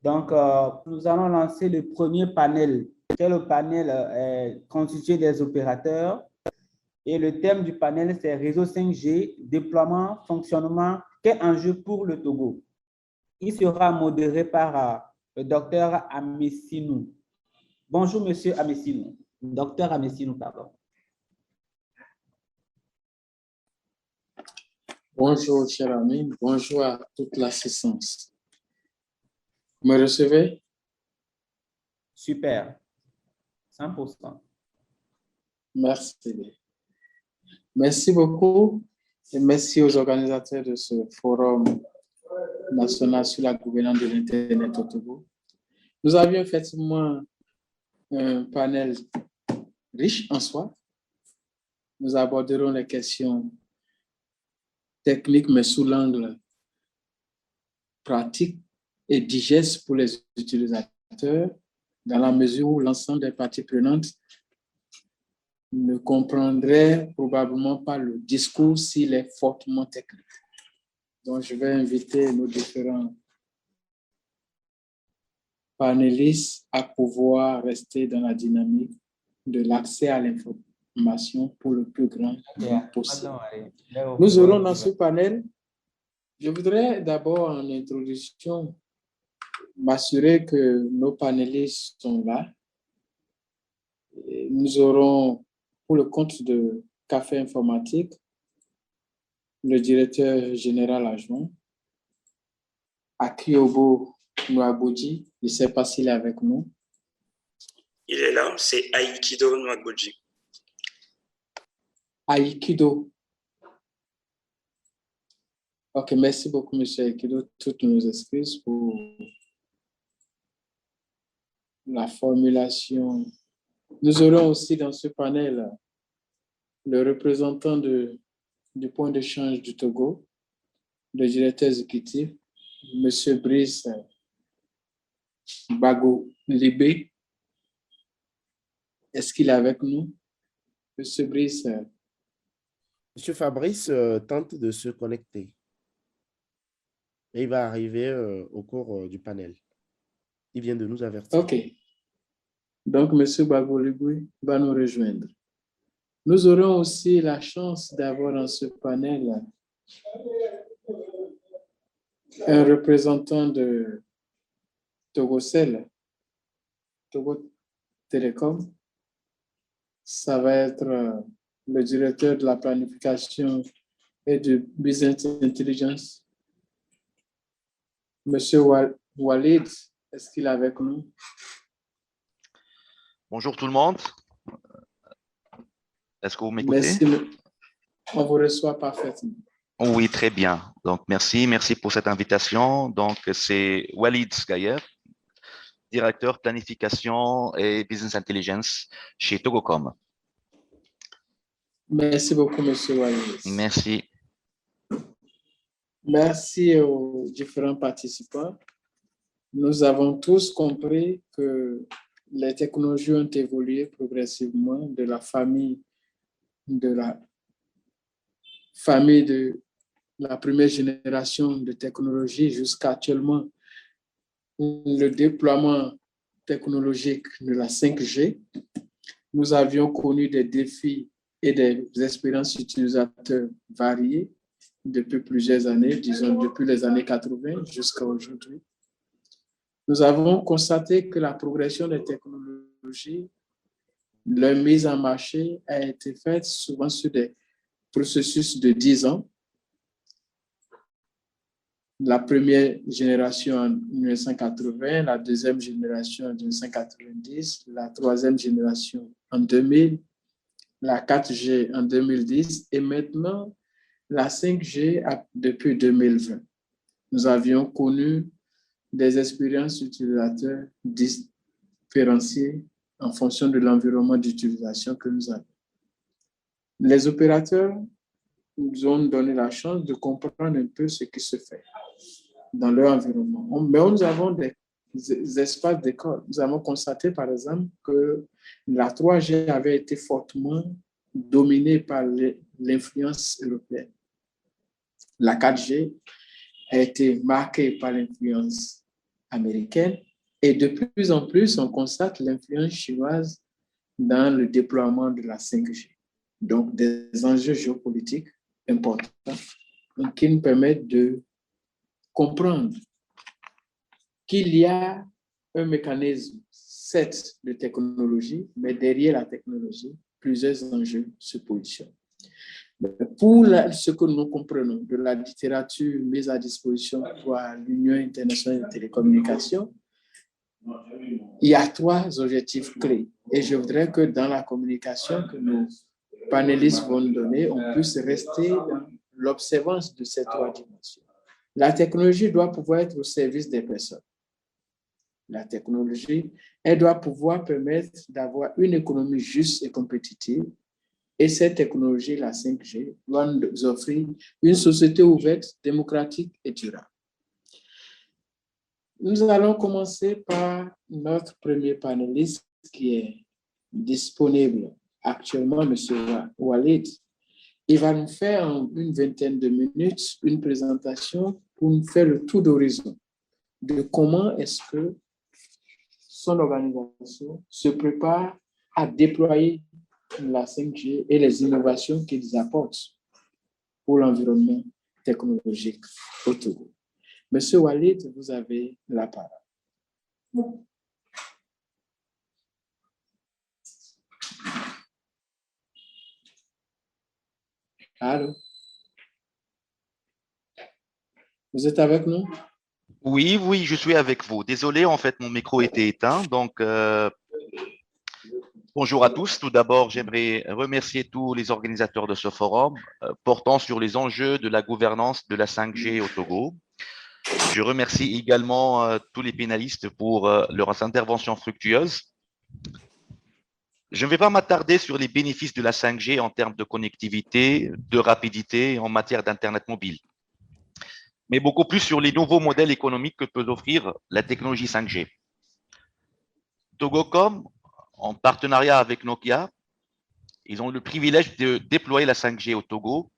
Donc, nous allons lancer le premier panel, qui est le panel constitué des opérateurs. Et le thème du panel, c'est réseau 5G, déploiement, fonctionnement, quel enjeu pour le Togo? Il sera modéré par le docteur Amessinou. Bonjour, monsieur Amessinou. Docteur Amessinou, pardon. Bonjour, cher ami. Bonjour à toute l'assistance. Vous me recevez? Super. 100%. Merci. Merci beaucoup et merci aux organisateurs de ce forum national sur la gouvernance de l'Internet au Togo. Nous avions effectivement un panel riche en soi. Nous aborderons les questions techniques, mais sous l'angle pratique et digeste pour les utilisateurs, dans la mesure où l'ensemble des parties prenantes ne comprendrait probablement pas le discours s'il est fortement technique. Donc, je vais inviter nos différents panélistes à pouvoir rester dans la dynamique de l'accès à l'information pour le plus grand nombre possible. Nous aurons dans ce panel, je voudrais d'abord en introduction m'assurer que nos panélistes sont là. Et nous aurons, pour le compte de Café Informatique, le directeur général adjoint, Akiobo Nwagboji. Je ne sais pas s'il est avec nous. Il est là, c'est Aikido Nwagboji. Aikido. Ok, merci beaucoup, monsieur Aikido. Toutes nos excuses pour la formulation. Nous aurons aussi dans ce panel le représentant du point d'échange du Togo, le directeur exécutif, monsieur Brice Bago Libé. Est-ce qu'il est avec nous? Monsieur Brice. Monsieur Fabrice tente de se connecter. Et il va arriver au cours du panel. Il vient de nous avertir. OK. Donc, monsieur Bago Libé va nous rejoindre. Nous aurons aussi la chance d'avoir dans ce panel un représentant de Togocel, Togo Télécom. Ça va être le directeur de la planification et du business intelligence. Monsieur Walid, est-ce qu'il est avec nous? Bonjour tout le monde. Est-ce que vous m'écoutez? Merci. On vous reçoit parfaitement. Oui, très bien. Donc, merci pour cette invitation. Donc, c'est Walid Gayer, directeur planification et business intelligence chez Togocom. Merci beaucoup, monsieur Walid. Merci. Merci aux différents participants. Nous avons tous compris que les technologies ont évolué progressivement de la famille de la première génération de technologies jusqu'à actuellement le déploiement technologique de la 5G. Nous avions connu des défis et des expériences utilisateurs variées depuis plusieurs années, disons depuis les années 80 jusqu'à aujourd'hui. Nous avons constaté que la progression des technologies, leur mise en marché a été faite souvent sur des processus de 10 ans. La première génération en 1980, la deuxième génération en 1990, la troisième génération en 2000, la 4G en 2010 et maintenant la 5G depuis 2020. Nous avions connu des expériences utilisateurs différenciées en fonction de l'environnement d'utilisation que nous avons. Les opérateurs nous ont donné la chance de comprendre un peu ce qui se fait dans leur environnement. Mais nous avons des espaces d'école. Nous avons constaté, par exemple, que la 3G avait été fortement dominée par l'influence européenne. La 4G a été marquée par l'influence américaine et de plus en plus, on constate l'influence chinoise dans le déploiement de la 5G. Donc, des enjeux géopolitiques importants qui nous permettent de comprendre qu'il y a un mécanisme, certes, de technologie, mais derrière la technologie, plusieurs enjeux se positionnent. Pour ce que nous comprenons de la littérature mise à disposition par l'Union internationale des télécommunications, il y a 3 objectifs clés. Et je voudrais que dans la communication que nos panélistes vont nous donner, on puisse rester dans l'observance de ces 3 dimensions. La technologie doit pouvoir être au service des personnes. La technologie, elle doit pouvoir permettre d'avoir une économie juste et compétitive. Et cette technologie, la 5G, doit nous offrir une société ouverte, démocratique et durable. Nous allons commencer par notre premier panéliste qui est disponible actuellement, M. Walid. Il va nous faire en une vingtaine de minutes une présentation pour nous faire le tour d'horizon de comment est-ce que son organisation se prépare à déployer la 5G et les innovations qu'ils apportent pour l'environnement technologique au Togo. Monsieur Walid, vous avez la parole. Allô? Vous êtes avec nous? Oui, oui, je suis avec vous. Désolé, en fait, mon micro était éteint. Donc, bonjour à tous. Tout d'abord, j'aimerais remercier tous les organisateurs de ce forum portant sur les enjeux de la gouvernance de la 5G au Togo. Je remercie également tous les pénalistes pour leurs interventions fructueuses. Je ne vais pas m'attarder sur les bénéfices de la 5G en termes de connectivité, de rapidité en matière d'Internet mobile, mais beaucoup plus sur les nouveaux modèles économiques que peut offrir la technologie 5G. Togocom, en partenariat avec Nokia, ils ont le privilège de déployer la 5G au Togo.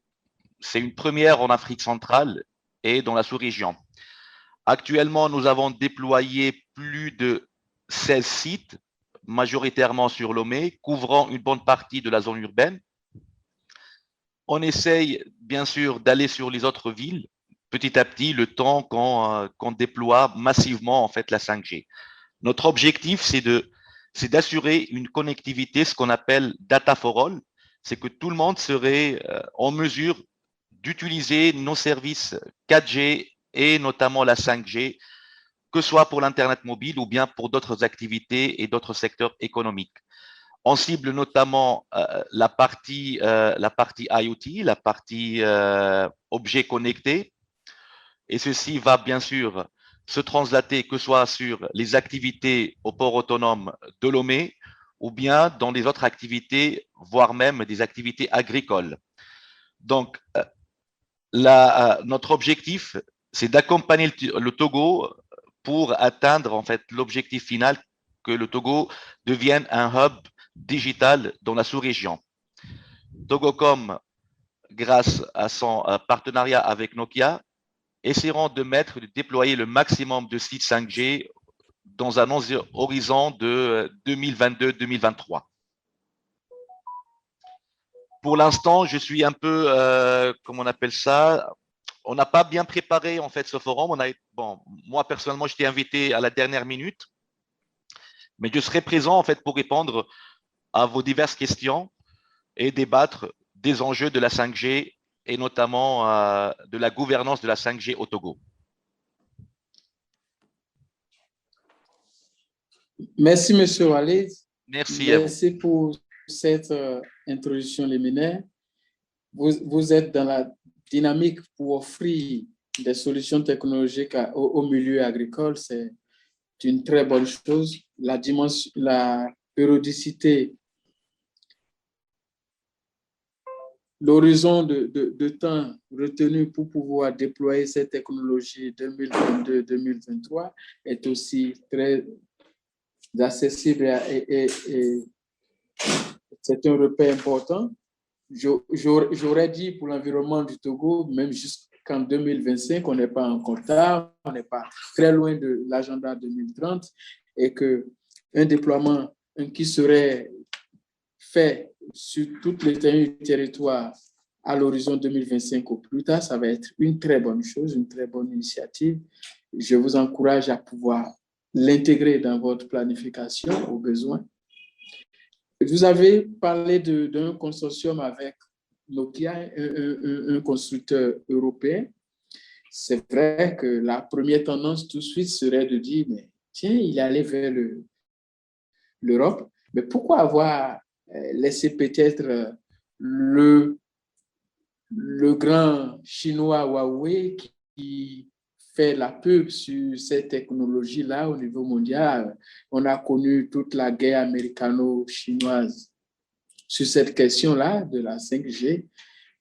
C'est une première en Afrique centrale et dans la sous-région. Actuellement, nous avons déployé plus de 16 sites, majoritairement sur Lomé, couvrant une bonne partie de la zone urbaine. On essaye, bien sûr, d'aller sur les autres villes, petit à petit, le temps qu'on déploie massivement en fait la 5G. Notre objectif, c'est d'assurer une connectivité, ce qu'on appelle data for all, c'est que tout le monde serait en mesure d'utiliser nos services 4G et notamment la 5G, que ce soit pour l'Internet mobile ou bien pour d'autres activités et d'autres secteurs économiques. On cible notamment la partie IoT, la partie objets connectés, et ceci va bien sûr se translater que ce soit sur les activités au port autonome de Lomé ou bien dans les autres activités, voire même des activités agricoles. Donc, notre objectif, c'est d'accompagner le Togo pour atteindre en fait l'objectif final que le Togo devienne un hub digital dans la sous-région. Togocom, grâce à son partenariat avec Nokia, essaieront de déployer le maximum de sites 5G dans un horizon de 2022-2023. Pour l'instant, je suis un peu, comment on appelle ça, on n'a pas bien préparé en fait ce forum. Moi personnellement, j'étais invité à la dernière minute, mais je serai présent en fait pour répondre à vos diverses questions et débattre des enjeux de la 5G et notamment de la gouvernance de la 5G au Togo. Merci, M. Walid. Merci pour cette introduction liminaire. Vous êtes dans la dynamique pour offrir des solutions technologiques au milieu agricole. C'est une très bonne chose. La périodicité, l'horizon de temps retenu pour pouvoir déployer cette technologie 2022-2023 est aussi très accessible et c'est un repère important. J'aurais dit pour l'environnement du Togo, même qu'en 2025, on n'est pas encore tard, on n'est pas très loin de l'agenda 2030 et qu'un déploiement qui serait fait sur toute l'étendue du territoire à l'horizon 2025 au plus tard, ça va être une très bonne chose, une très bonne initiative. Je vous encourage à pouvoir l'intégrer dans votre planification au besoin. Vous avez parlé d'un consortium avec Nokia, un constructeur européen. C'est vrai que la première tendance tout de suite serait de dire, mais tiens, il est allé vers l'Europe, mais pourquoi avoir laissé peut-être le grand chinois Huawei qui fait la pub sur cette technologie-là au niveau mondial? On a connu toute la guerre américano-chinoise sur cette question-là de la 5G.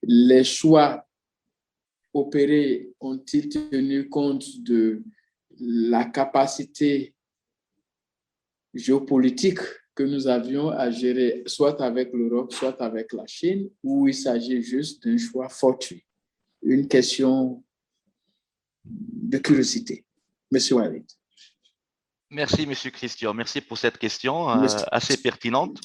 Les choix opérés ont-ils tenu compte de la capacité géopolitique que nous avions à gérer soit avec l'Europe, soit avec la Chine, ou il s'agit juste d'un choix fortuit? Une question de curiosité. Monsieur Walid. Merci, Monsieur Christian. Merci pour cette question assez pertinente.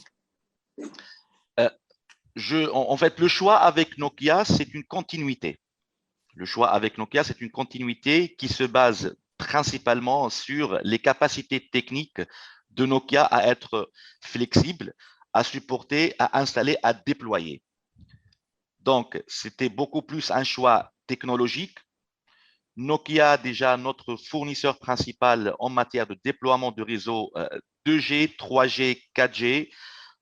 En fait, le choix avec Nokia, c'est une continuité. Le choix avec Nokia, c'est une continuité qui se base principalement sur les capacités techniques de Nokia à être flexible, à supporter, à installer, à déployer. Donc, c'était beaucoup plus un choix technologique. Nokia, déjà notre fournisseur principal en matière de déploiement de réseau 2G, 3G, 4G,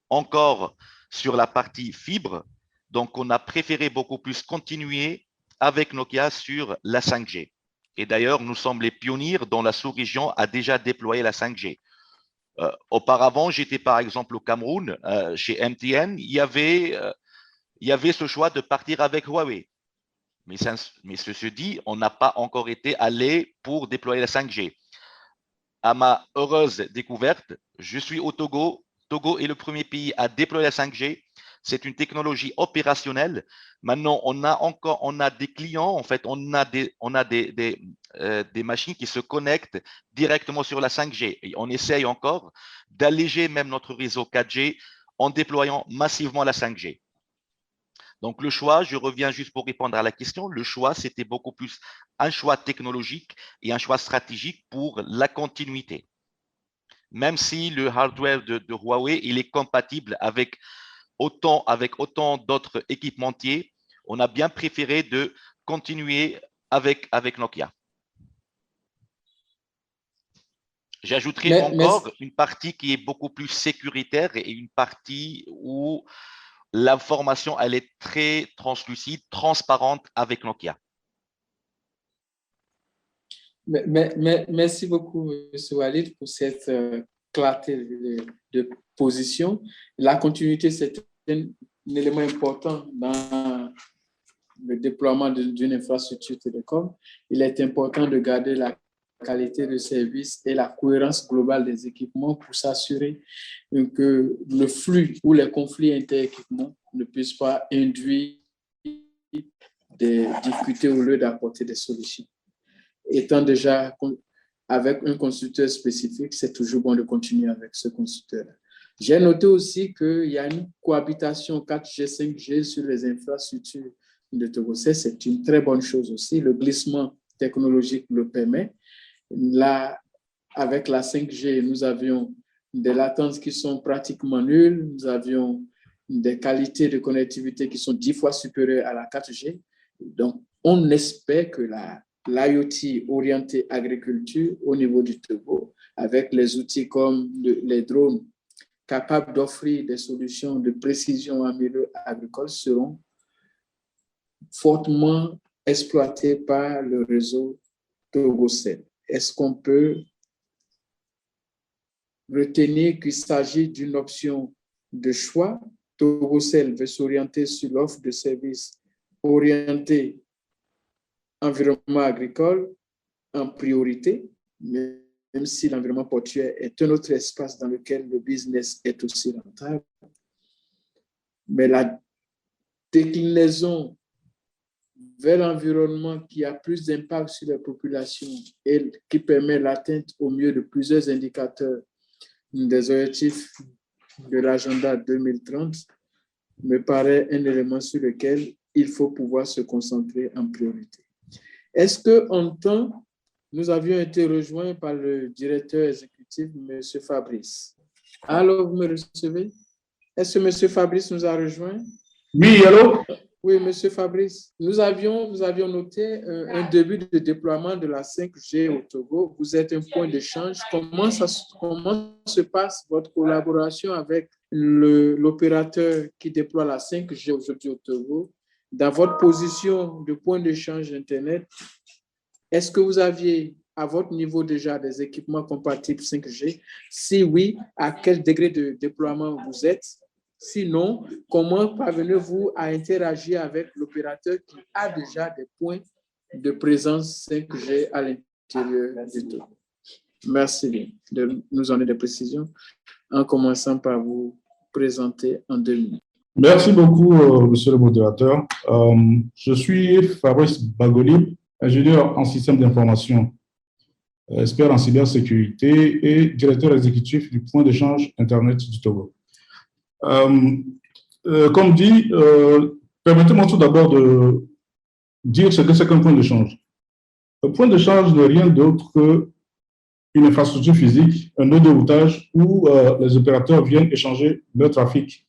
encore sur la partie fibre. Donc, on a préféré beaucoup plus continuer avec Nokia sur la 5G. Et d'ailleurs, nous sommes les pionniers dans la sous-région à déjà déployer la 5G. Auparavant, j'étais par exemple au Cameroun, chez MTN, il y avait ce choix de partir avec Huawei. Mais ceci dit, on n'a pas encore été allé pour déployer la 5G. À ma heureuse découverte, je suis au Togo. Togo est le premier pays à déployer la 5G. C'est une technologie opérationnelle. Maintenant, on a des clients, en fait, on a des machines qui se connectent directement sur la 5G. Et on essaye encore d'alléger même notre réseau 4G en déployant massivement la 5G. Donc, le choix, je reviens juste pour répondre à la question, le choix, c'était beaucoup plus un choix technologique et un choix stratégique pour la continuité. Même si le hardware de Huawei, il est compatible avec autant d'autres équipementiers, on a bien préféré de continuer avec Nokia. J'ajouterai encore une partie qui est beaucoup plus sécuritaire et une partie où l'information, elle est très translucide, transparente avec Nokia. Merci beaucoup, M. Walid, pour cette clarté de position. La continuité, c'est un élément important dans le déploiement d'une infrastructure télécom. Il est important de garder la qualité de service et la cohérence globale des équipements pour s'assurer que le flux ou les conflits inter-équipements ne puissent pas induire des difficultés au lieu d'apporter des solutions. Étant déjà avec un constructeur spécifique, c'est toujours bon de continuer avec ce constructeur-là. J'ai noté aussi qu'il y a une cohabitation 4G, 5G sur les infrastructures de Togo. C'est une très bonne chose aussi. Le glissement technologique le permet. Là, avec la 5G, nous avions des latences qui sont pratiquement nulles. Nous avions des qualités de connectivité qui sont 10 fois supérieures à la 4G. Donc, on espère que l'IoT orienté agriculture au niveau du Togo, avec les outils comme les drones capables d'offrir des solutions de précision en milieu agricole, seront fortement exploités par le réseau TogoCell. Est-ce qu'on peut retenir qu'il s'agit d'une option de choix? TogoCell veut s'orienter sur l'offre de services orientés environnement agricole en priorité, même si l'environnement portuaire est un autre espace dans lequel le business est aussi rentable. Mais la déclinaison vers l'environnement qui a plus d'impact sur les populations et qui permet l'atteinte au mieux de plusieurs indicateurs des objectifs de l'agenda 2030 me paraît un élément sur lequel il faut pouvoir se concentrer en priorité. Est-ce qu'en temps, nous avions été rejoints par le directeur exécutif, M. Fabrice? Alors, vous me recevez? Est-ce que M. Fabrice nous a rejoints? Oui, allô? Oui, M. Fabrice, nous avions noté un début de déploiement de la 5G au Togo. Vous êtes un point d'échange. Comment se passe votre collaboration avec l'opérateur qui déploie la 5G aujourd'hui au Togo? Dans votre position de point d'échange Internet, est-ce que vous aviez à votre niveau déjà des équipements compatibles 5G? Si oui, à quel degré de déploiement vous êtes? Sinon, comment parvenez-vous à interagir avec l'opérateur qui a déjà des points de présence 5G à l'intérieur du Togo? Merci de nous donner des précisions en commençant par vous présenter en 2 minutes. Merci beaucoup, monsieur le modérateur. Je suis Fabrice Bagoli, ingénieur en système d'information, expert en cybersécurité et directeur exécutif du point d'échange Internet du Togo. Comme dit, permettez-moi tout d'abord de dire ce que c'est qu'un point d'échange. Un point d'échange n'est rien d'autre qu'une infrastructure physique, un nœud de routage où les opérateurs viennent échanger leur trafic,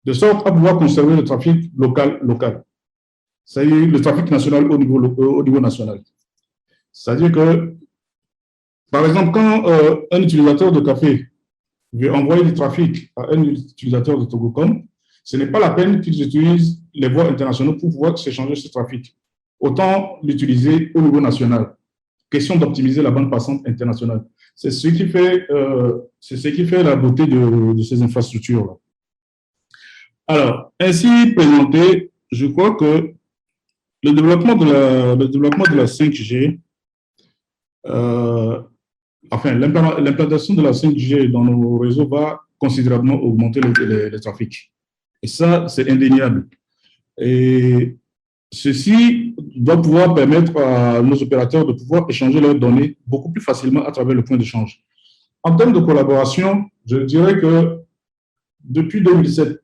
de sorte à pouvoir conserver le trafic local, c'est-à-dire le trafic national au niveau national. C'est-à-dire que, par exemple, quand un utilisateur de café veut envoyer du trafic à un utilisateur de Togocom, ce n'est pas la peine qu'ils utilisent les voies internationales pour pouvoir s'échanger ce trafic. Autant l'utiliser au niveau national. Question d'optimiser la bande passante internationale. C'est ce qui fait la beauté de ces infrastructures-là. Alors, ainsi présenté, je crois que le développement de la 5G, l'implantation de la 5G dans nos réseaux va considérablement augmenter les trafics. Et ça, c'est indéniable. Et ceci doit pouvoir permettre à nos opérateurs de pouvoir échanger leurs données beaucoup plus facilement à travers le point d'échange. En termes de collaboration, je dirais que depuis 2016,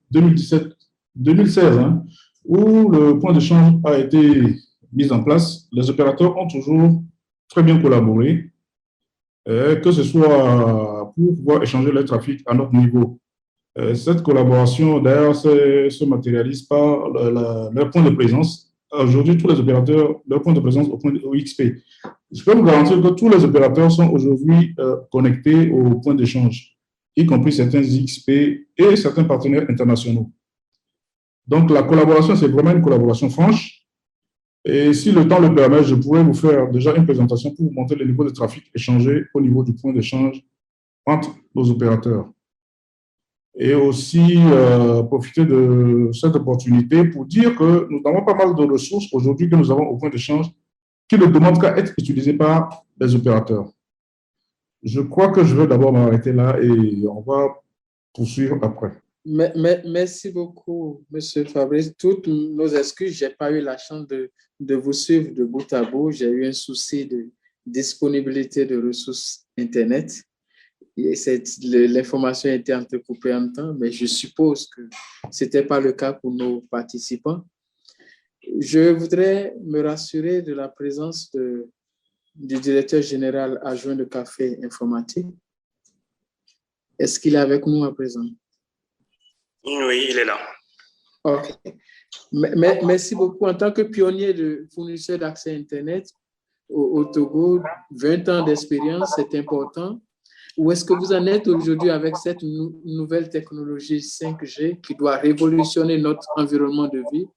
où le point d'échange a été mis en place, les opérateurs ont toujours très bien collaboré, que ce soit pour pouvoir échanger leur trafic à notre niveau. Cette collaboration, d'ailleurs, se matérialise par leur point de présence. Aujourd'hui, tous les opérateurs, leur point de présence au XP. Je peux vous garantir que tous les opérateurs sont aujourd'hui connectés au point d'échange, y compris certains XP et certains partenaires internationaux. Donc, la collaboration, c'est vraiment une collaboration franche. Et si le temps le permet, je pourrais vous faire déjà une présentation pour vous montrer le niveau de trafic échangé au niveau du point d'échange entre nos opérateurs. Et aussi profiter de cette opportunité pour dire que nous avons pas mal de ressources aujourd'hui que nous avons au point d'échange qui ne demandent qu'à être utilisées par les opérateurs. Je crois que je vais d'abord m'arrêter là et on va poursuivre après. Merci beaucoup, M. Fabrice. Toutes nos excuses, je n'ai pas eu la chance de vous suivre de bout à bout. J'ai eu un souci de disponibilité de ressources Internet. L'information a été entrecoupée en temps, mais je suppose que ce n'était pas le cas pour nos participants. Je voudrais me rassurer de la présence du directeur général adjoint de Café Informatique. Est-ce qu'il est avec nous à présent? Oui, il est là. OK. Merci beaucoup. En tant que pionnier de fournisseur d'accès Internet au Togo, 20 ans d'expérience, c'est important. Où est-ce que vous en êtes aujourd'hui avec cette nouvelle technologie 5G qui doit révolutionner notre environnement de vie?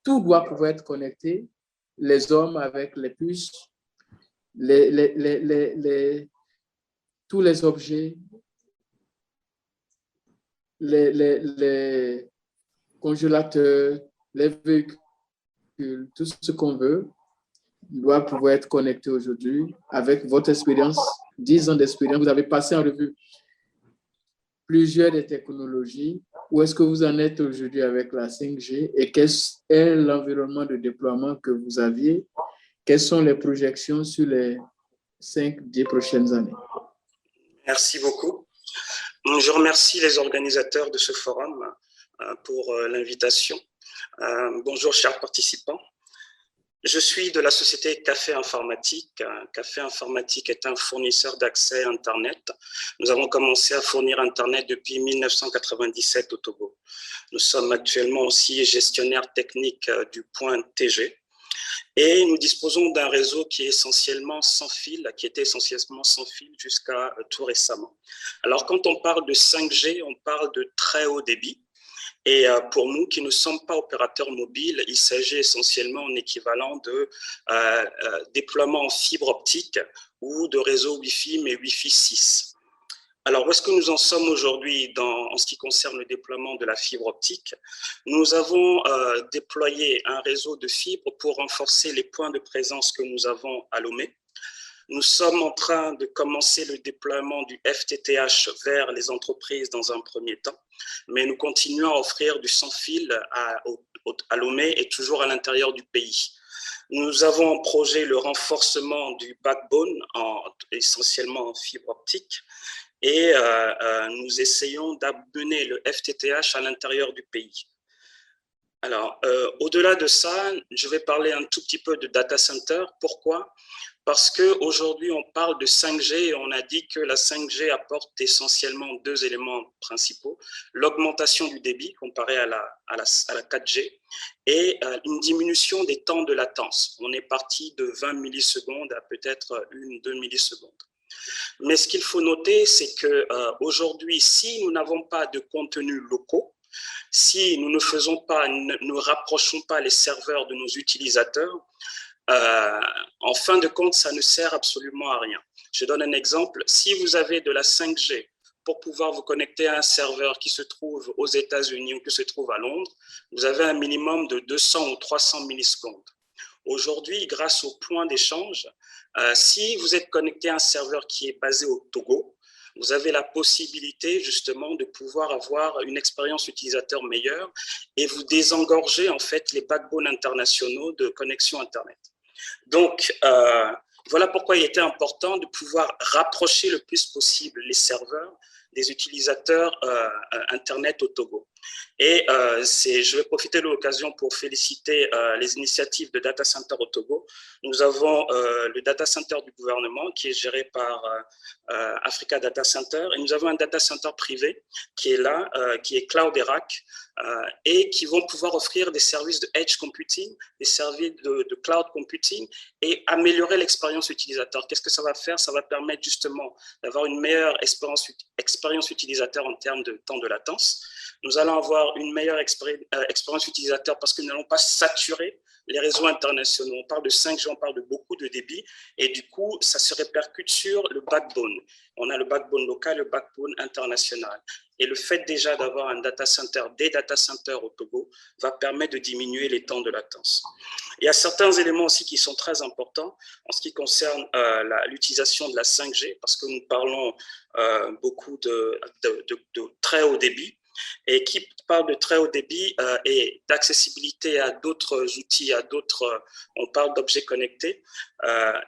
Tout doit pouvoir être connecté, les hommes avec les puces, tous les objets, les congélateurs, les véhicules, tout ce qu'on veut doit pouvoir être connecté aujourd'hui. Avec votre expérience, 10 ans d'expérience, vous avez passé en revue plusieurs des technologies. Où est-ce que vous en êtes aujourd'hui avec la 5G et quel est l'environnement de déploiement que vous aviez? Quelles sont les projections sur les 5-10 prochaines années? Merci beaucoup. Je remercie les organisateurs de ce forum pour l'invitation. Bonjour, chers participants. Je suis de la société Café Informatique. Café Informatique est un fournisseur d'accès Internet. Nous avons commencé à fournir Internet depuis 1997 au Togo. Nous sommes actuellement aussi gestionnaires techniques du point TG. Et nous disposons d'un réseau qui est essentiellement sans fil, qui était essentiellement sans fil jusqu'à tout récemment. Alors, quand on parle de 5G, on parle de très haut débit. Et pour nous qui ne sommes pas opérateurs mobiles, il s'agit essentiellement en équivalent de déploiement en fibre optique ou de réseau Wi-Fi, mais Wi-Fi 6. Alors, où est-ce que nous en sommes aujourd'hui en ce qui concerne le déploiement de la fibre optique? Nous avons déployé un réseau de fibres pour renforcer les points de présence que nous avons à Lomé. Nous sommes en train de commencer le déploiement du FTTH vers les entreprises dans un premier temps, mais nous continuons à offrir du sans-fil à Lomé et toujours à l'intérieur du pays. Nous avons en projet le renforcement du backbone, essentiellement en fibre optique, et nous essayons d'amener le FTTH à l'intérieur du pays. Alors, au-delà de ça, je vais parler un tout petit peu de data center. Pourquoi? Parce qu'aujourd'hui, on parle de 5G et on a dit que la 5G apporte essentiellement deux éléments principaux. L'augmentation du débit comparé à la 4G et une diminution des temps de latence. On est parti de 20 millisecondes à peut-être 1-2 millisecondes. Mais ce qu'il faut noter, c'est qu'aujourd'hui, si nous n'avons pas de contenus locaux, si nous ne rapprochons pas les serveurs de nos utilisateurs, en fin de compte, ça ne sert absolument à rien. Je donne un exemple. Si vous avez de la 5G pour pouvoir vous connecter à un serveur qui se trouve aux États-Unis ou qui se trouve à Londres, vous avez un minimum de 200 ou 300 millisecondes. Aujourd'hui, grâce au point d'échange, si vous êtes connecté à un serveur qui est basé au Togo, vous avez la possibilité justement de pouvoir avoir une expérience utilisateur meilleure et vous désengorger en fait les backbones internationaux de connexion Internet. Donc, voilà pourquoi il était important de pouvoir rapprocher le plus possible les serveurs des utilisateurs Internet au Togo. Et je vais profiter de l'occasion pour féliciter les initiatives de data center au Togo. Nous avons le data center du gouvernement qui est géré par Africa Data Center et nous avons un data center privé qui est là, qui est Cloud Erac et qui vont pouvoir offrir des services de edge computing, des services de cloud computing et améliorer l'expérience utilisateur. Qu'est-ce que ça va faire? Ça va permettre justement d'avoir une meilleure expérience utilisateur en termes de temps de latence. Nous allons avoir une meilleure expérience utilisateur parce que nous n'allons pas saturer les réseaux internationaux. On parle de 5G, on parle de beaucoup de débit et du coup, ça se répercute sur le backbone. On a le backbone local, le backbone international. Et le fait déjà d'avoir un data center, des data centers au Togo, va permettre de diminuer les temps de latence. Il y a certains éléments aussi qui sont très importants en ce qui concerne l'utilisation de la 5G, parce que nous parlons beaucoup de très haut débit. Et qui parle de très haut débit et d'accessibilité à d'autres outils, on parle d'objets connectés,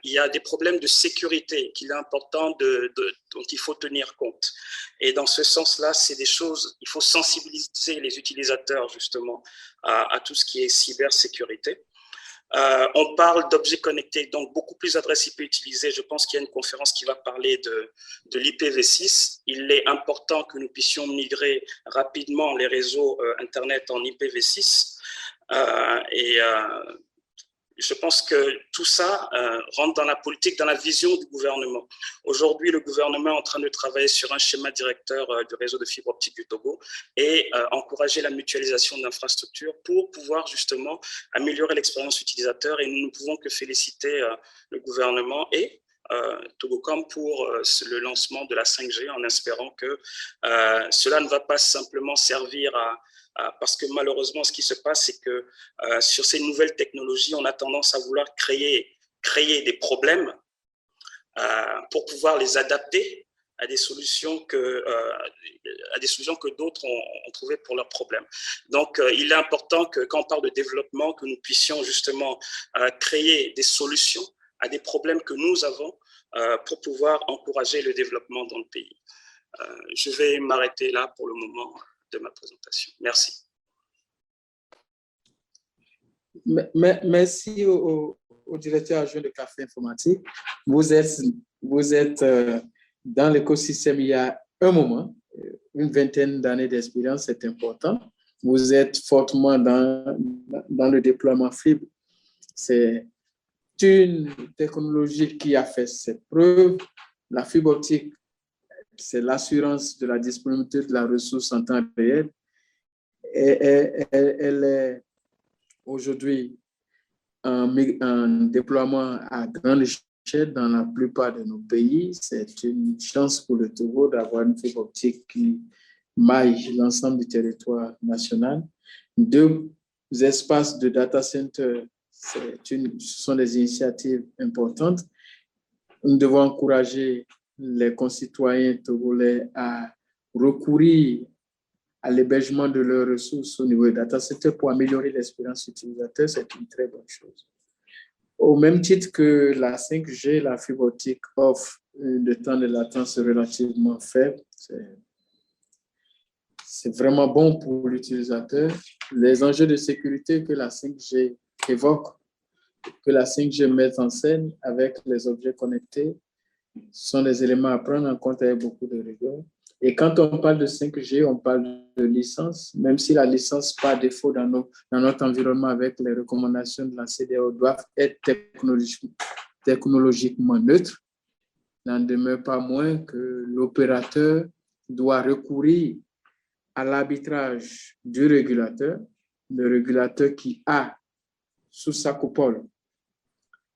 il y a des problèmes de sécurité qu'il est important dont il faut tenir compte. Et dans ce sens-là, c'est des choses, il faut sensibiliser les utilisateurs justement à tout ce qui est cybersécurité. On parle d'objets connectés, donc beaucoup plus adresse IP utilisée. Je pense qu'il y a une conférence qui va parler de l'IPv6. Il est important que nous puissions migrer rapidement les réseaux Internet en IPv6. Je pense que tout ça rentre dans la politique, dans la vision du gouvernement. Aujourd'hui, le gouvernement est en train de travailler sur un schéma directeur du réseau de fibre optique du Togo et encourager la mutualisation d'infrastructures pour pouvoir justement améliorer l'expérience utilisateur. Et nous ne pouvons que féliciter le gouvernement et Togocom pour le lancement de la 5G en espérant que cela ne va pas simplement servir parce que malheureusement, ce qui se passe, c'est que sur ces nouvelles technologies, on a tendance à vouloir créer des problèmes pour pouvoir les adapter à des solutions que d'autres ont trouvées pour leurs problèmes. Donc, il est important que quand on parle de développement, que nous puissions justement créer des solutions à des problèmes que nous avons pour pouvoir encourager le développement dans le pays. Je vais m'arrêter là pour le moment de ma présentation. Merci. Merci au directeur adjoint de Café Informatique. Vous êtes dans l'écosystème il y a un moment, une vingtaine d'années d'expérience, c'est important. Vous êtes fortement dans le déploiement fibre. C'est une technologie qui a fait ses preuves. La fibre optique, c'est l'assurance de la disponibilité de la ressource en temps réel. Elle est aujourd'hui en déploiement à grande échelle dans la plupart de nos pays. C'est une chance pour le Togo d'avoir une fibre optique qui maille l'ensemble du territoire national. 2 espaces de data center, ce sont des initiatives importantes. Nous devons encourager les concitoyens togolais à recourir à l'hébergement de leurs ressources au niveau des data centers pour améliorer l'expérience utilisateur. C'est une très bonne chose. Au même titre que la 5G, la fibre optique offre de temps de latence relativement faible. C'est vraiment bon pour l'utilisateur. Les enjeux de sécurité que la 5G évoque, que la 5G met en scène avec les objets connectés, sont des éléments à prendre en compte avec beaucoup de rigueur. Et quand on parle de 5G, on parle de licence, même si la licence, par défaut dans notre environnement avec les recommandations de la CEDEAO, doivent être technologiquement neutres, n'en demeure pas moins que l'opérateur doit recourir à l'arbitrage du régulateur, le régulateur qui a sous sa coupole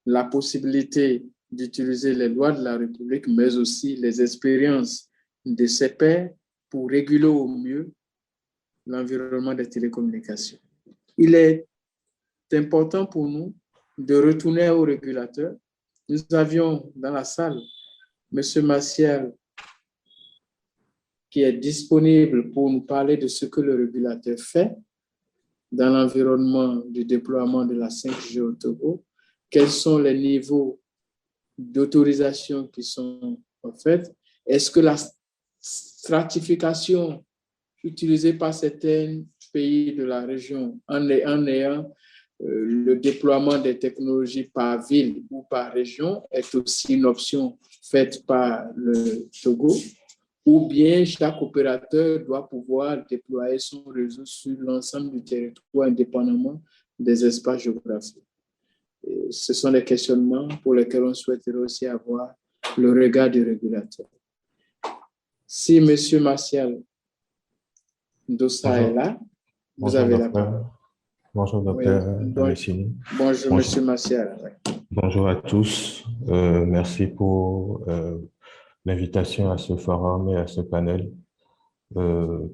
la possibilité d'utiliser les lois de la République, mais aussi les expériences de ses pairs pour réguler au mieux l'environnement des télécommunications. Il est important pour nous de retourner au régulateur. Nous avions dans la salle M. Maciel qui est disponible pour nous parler de ce que le régulateur fait dans l'environnement du déploiement de la 5G au Togo. Quels sont les niveaux d'autorisation qui sont faits? Est-ce que la stratification utilisée par certains pays de la région en ayant le déploiement des technologies par ville ou par région est aussi une option faite par le Togo, ou bien chaque opérateur doit pouvoir déployer son réseau sur l'ensemble du territoire indépendamment des espaces géographiques? Et ce sont des questionnements pour lesquels on souhaiterait aussi avoir le regard du régulateur. Si M. Martial Dossa est là, vous avez la parole. Bonjour, docteur Alessini. Bonjour, M. Martial. Bonjour à tous. Merci pour l'invitation à ce forum et à ce panel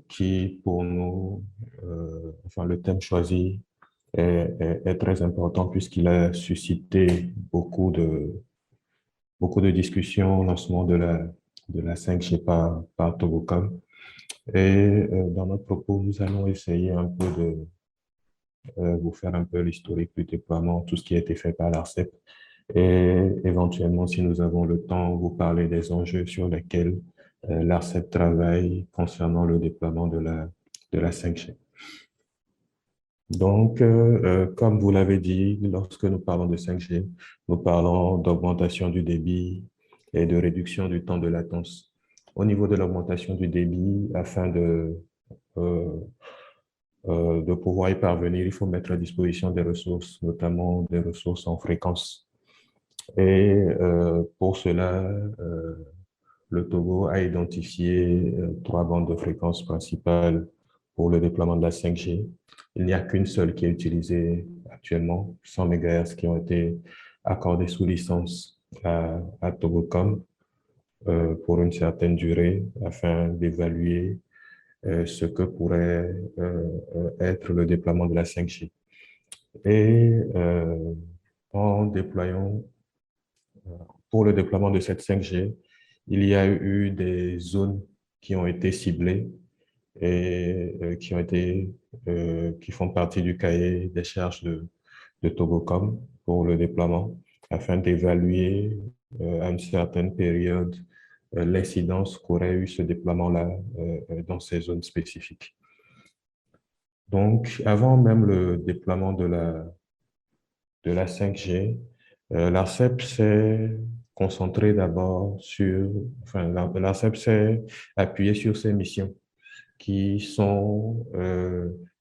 qui, pour nous, le thème choisi est très important puisqu'il a suscité beaucoup de discussions au lancement de la 5G par Togocom. Et dans notre propos, nous allons essayer un peu de vous faire un peu l'historique du déploiement, tout ce qui a été fait par l'ARCEP, et éventuellement, si nous avons le temps, vous parler des enjeux sur lesquels l'ARCEP travaille concernant le déploiement de la 5G. Donc, comme vous l'avez dit, lorsque nous parlons de 5G, nous parlons d'augmentation du débit et de réduction du temps de latence. Au niveau de l'augmentation du débit, afin de pouvoir y parvenir, il faut mettre à disposition des ressources, notamment des ressources en fréquence. Et pour cela, le Togo a identifié 3 bandes de fréquences principales pour le déploiement de la 5G. Il n'y a qu'une seule qui est utilisée actuellement, 100 MHz qui ont été accordés sous licence à Togocom pour une certaine durée afin d'évaluer ce que pourrait être le déploiement de la 5G. Et en déployant, pour le déploiement de cette 5G, il y a eu des zones qui ont été ciblées et qui font partie du cahier des charges de Togocom pour le déploiement afin d'évaluer à une certaine période l'incidence qu'aurait eu ce déploiement-là dans ces zones spécifiques. Donc, avant même le déploiement de la 5G, l'ARCEP s'est concentré d'abord l'ARCEP s'est appuyé sur ses missions qui sont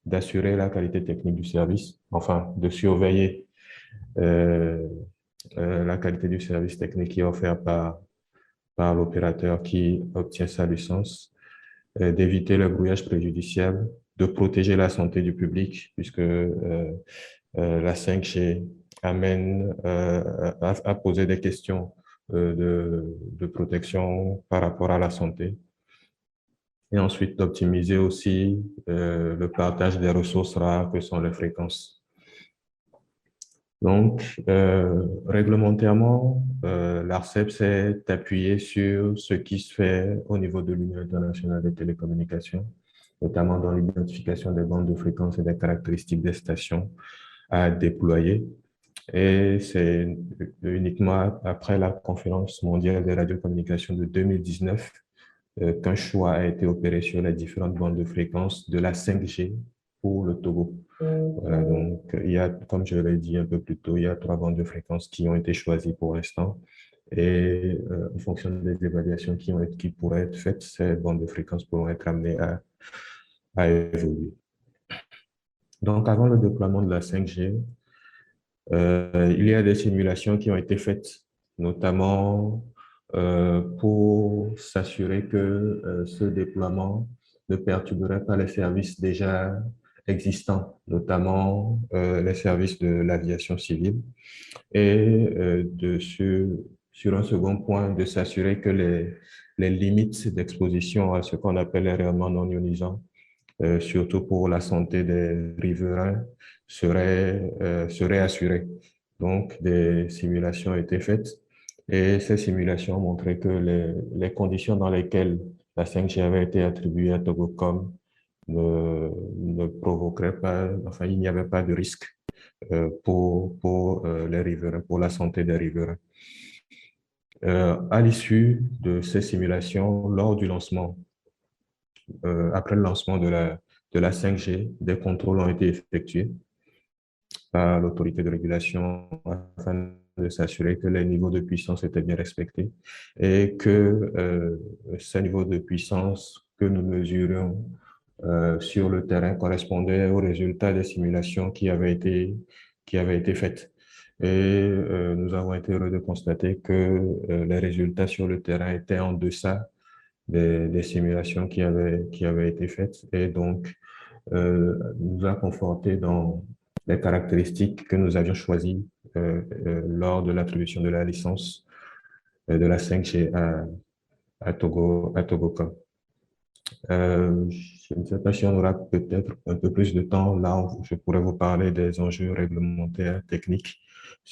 d'assurer la qualité technique du service, enfin, de surveiller la qualité du service technique qui est offert par l'opérateur qui obtient sa licence, d'éviter le brouillage préjudiciable, de protéger la santé du public, puisque la 5G amène à poser des questions de protection par rapport à la santé. Et ensuite, d'optimiser aussi le partage des ressources rares que sont les fréquences. Donc, réglementairement, l'ARCEP s'est appuyé sur ce qui se fait au niveau de l'Union internationale des télécommunications, notamment dans l'identification des bandes de fréquences et des caractéristiques des stations à déployer. Et c'est uniquement après la conférence mondiale des radiocommunications de 2019 qu'un choix a été opéré sur les différentes bandes de fréquences de la 5G pour le Togo. Voilà, donc il y a, comme je l'ai dit un peu plus tôt, il y a 3 bandes de fréquences qui ont été choisies pour l'instant. Et en fonction des évaluations qui pourraient être faites, ces bandes de fréquences pourront être amenées à évoluer. Donc, avant le déploiement de la 5G, il y a des simulations qui ont été faites, notamment pour s'assurer que ce déploiement ne perturberait pas les services déjà existants, notamment les services de l'aviation civile. Et sur un second point, de s'assurer que les limites d'exposition à ce qu'on appelle les rayonnements non ionisants, surtout pour la santé des riverains, seraient assurées. Donc, des simulations ont été faites et ces simulations ont montré que les conditions dans lesquelles la 5G avait été attribuée à Togocom ne provoqueraient pas, enfin, il n'y avait pas de risque pour les riverains, pour la santé des riverains. À l'issue de ces simulations, lors du lancement, après le lancement de la 5G, des contrôles ont été effectués par l'autorité de régulation afin de s'assurer que les niveaux de puissance étaient bien respectés et que ces niveaux de puissance que nous mesurions sur le terrain correspondaient aux résultats des simulations qui avaient été faites. Et nous avons été heureux de constater que les résultats sur le terrain étaient en deçà des simulations qui avaient été faites et donc nous a conforté dans les caractéristiques que nous avions choisies lors de l'attribution de la licence de la 5G à Togocom. Je ne sais pas si on aura peut-être un peu plus de temps. Là, je pourrais vous parler des enjeux réglementaires, techniques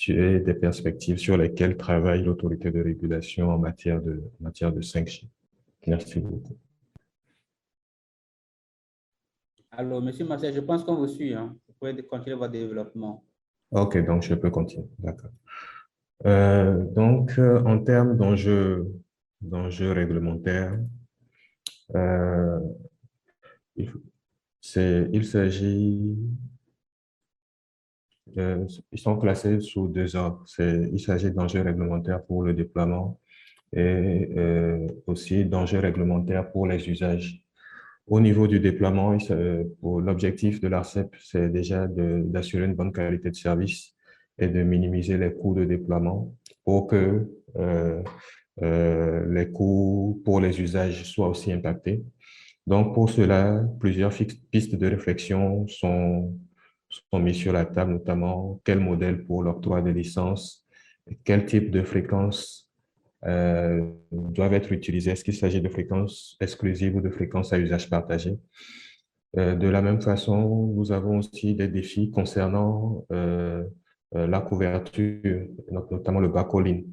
et des perspectives sur lesquelles travaille l'autorité de régulation en matière de 5G. Merci beaucoup. Alors, Monsieur Marcel, je pense qu'on vous suit. Hein. Vous pouvez continuer votre développement. OK, donc je peux continuer. D'accord. Donc, en termes d'enjeux réglementaires, il s'agit, ils sont classés sous 2 ordres. Il s'agit d'enjeux réglementaires pour le déploiement et aussi d'enjeux réglementaires pour les usages. Au niveau du déploiement, l'objectif de l'ARCEP, c'est déjà d'assurer une bonne qualité de service et de minimiser les coûts de déploiement pour que les coûts pour les usages soient aussi impactés. Donc, pour cela, plusieurs pistes de réflexion sont mises sur la table, notamment quel modèle pour l'octroi des licences, quel type de fréquences doivent être utilisées. Est-ce qu'il s'agit de fréquences exclusives ou de fréquences à usage partagé? De la même façon, nous avons aussi des défis concernant la couverture, notamment le backhauling.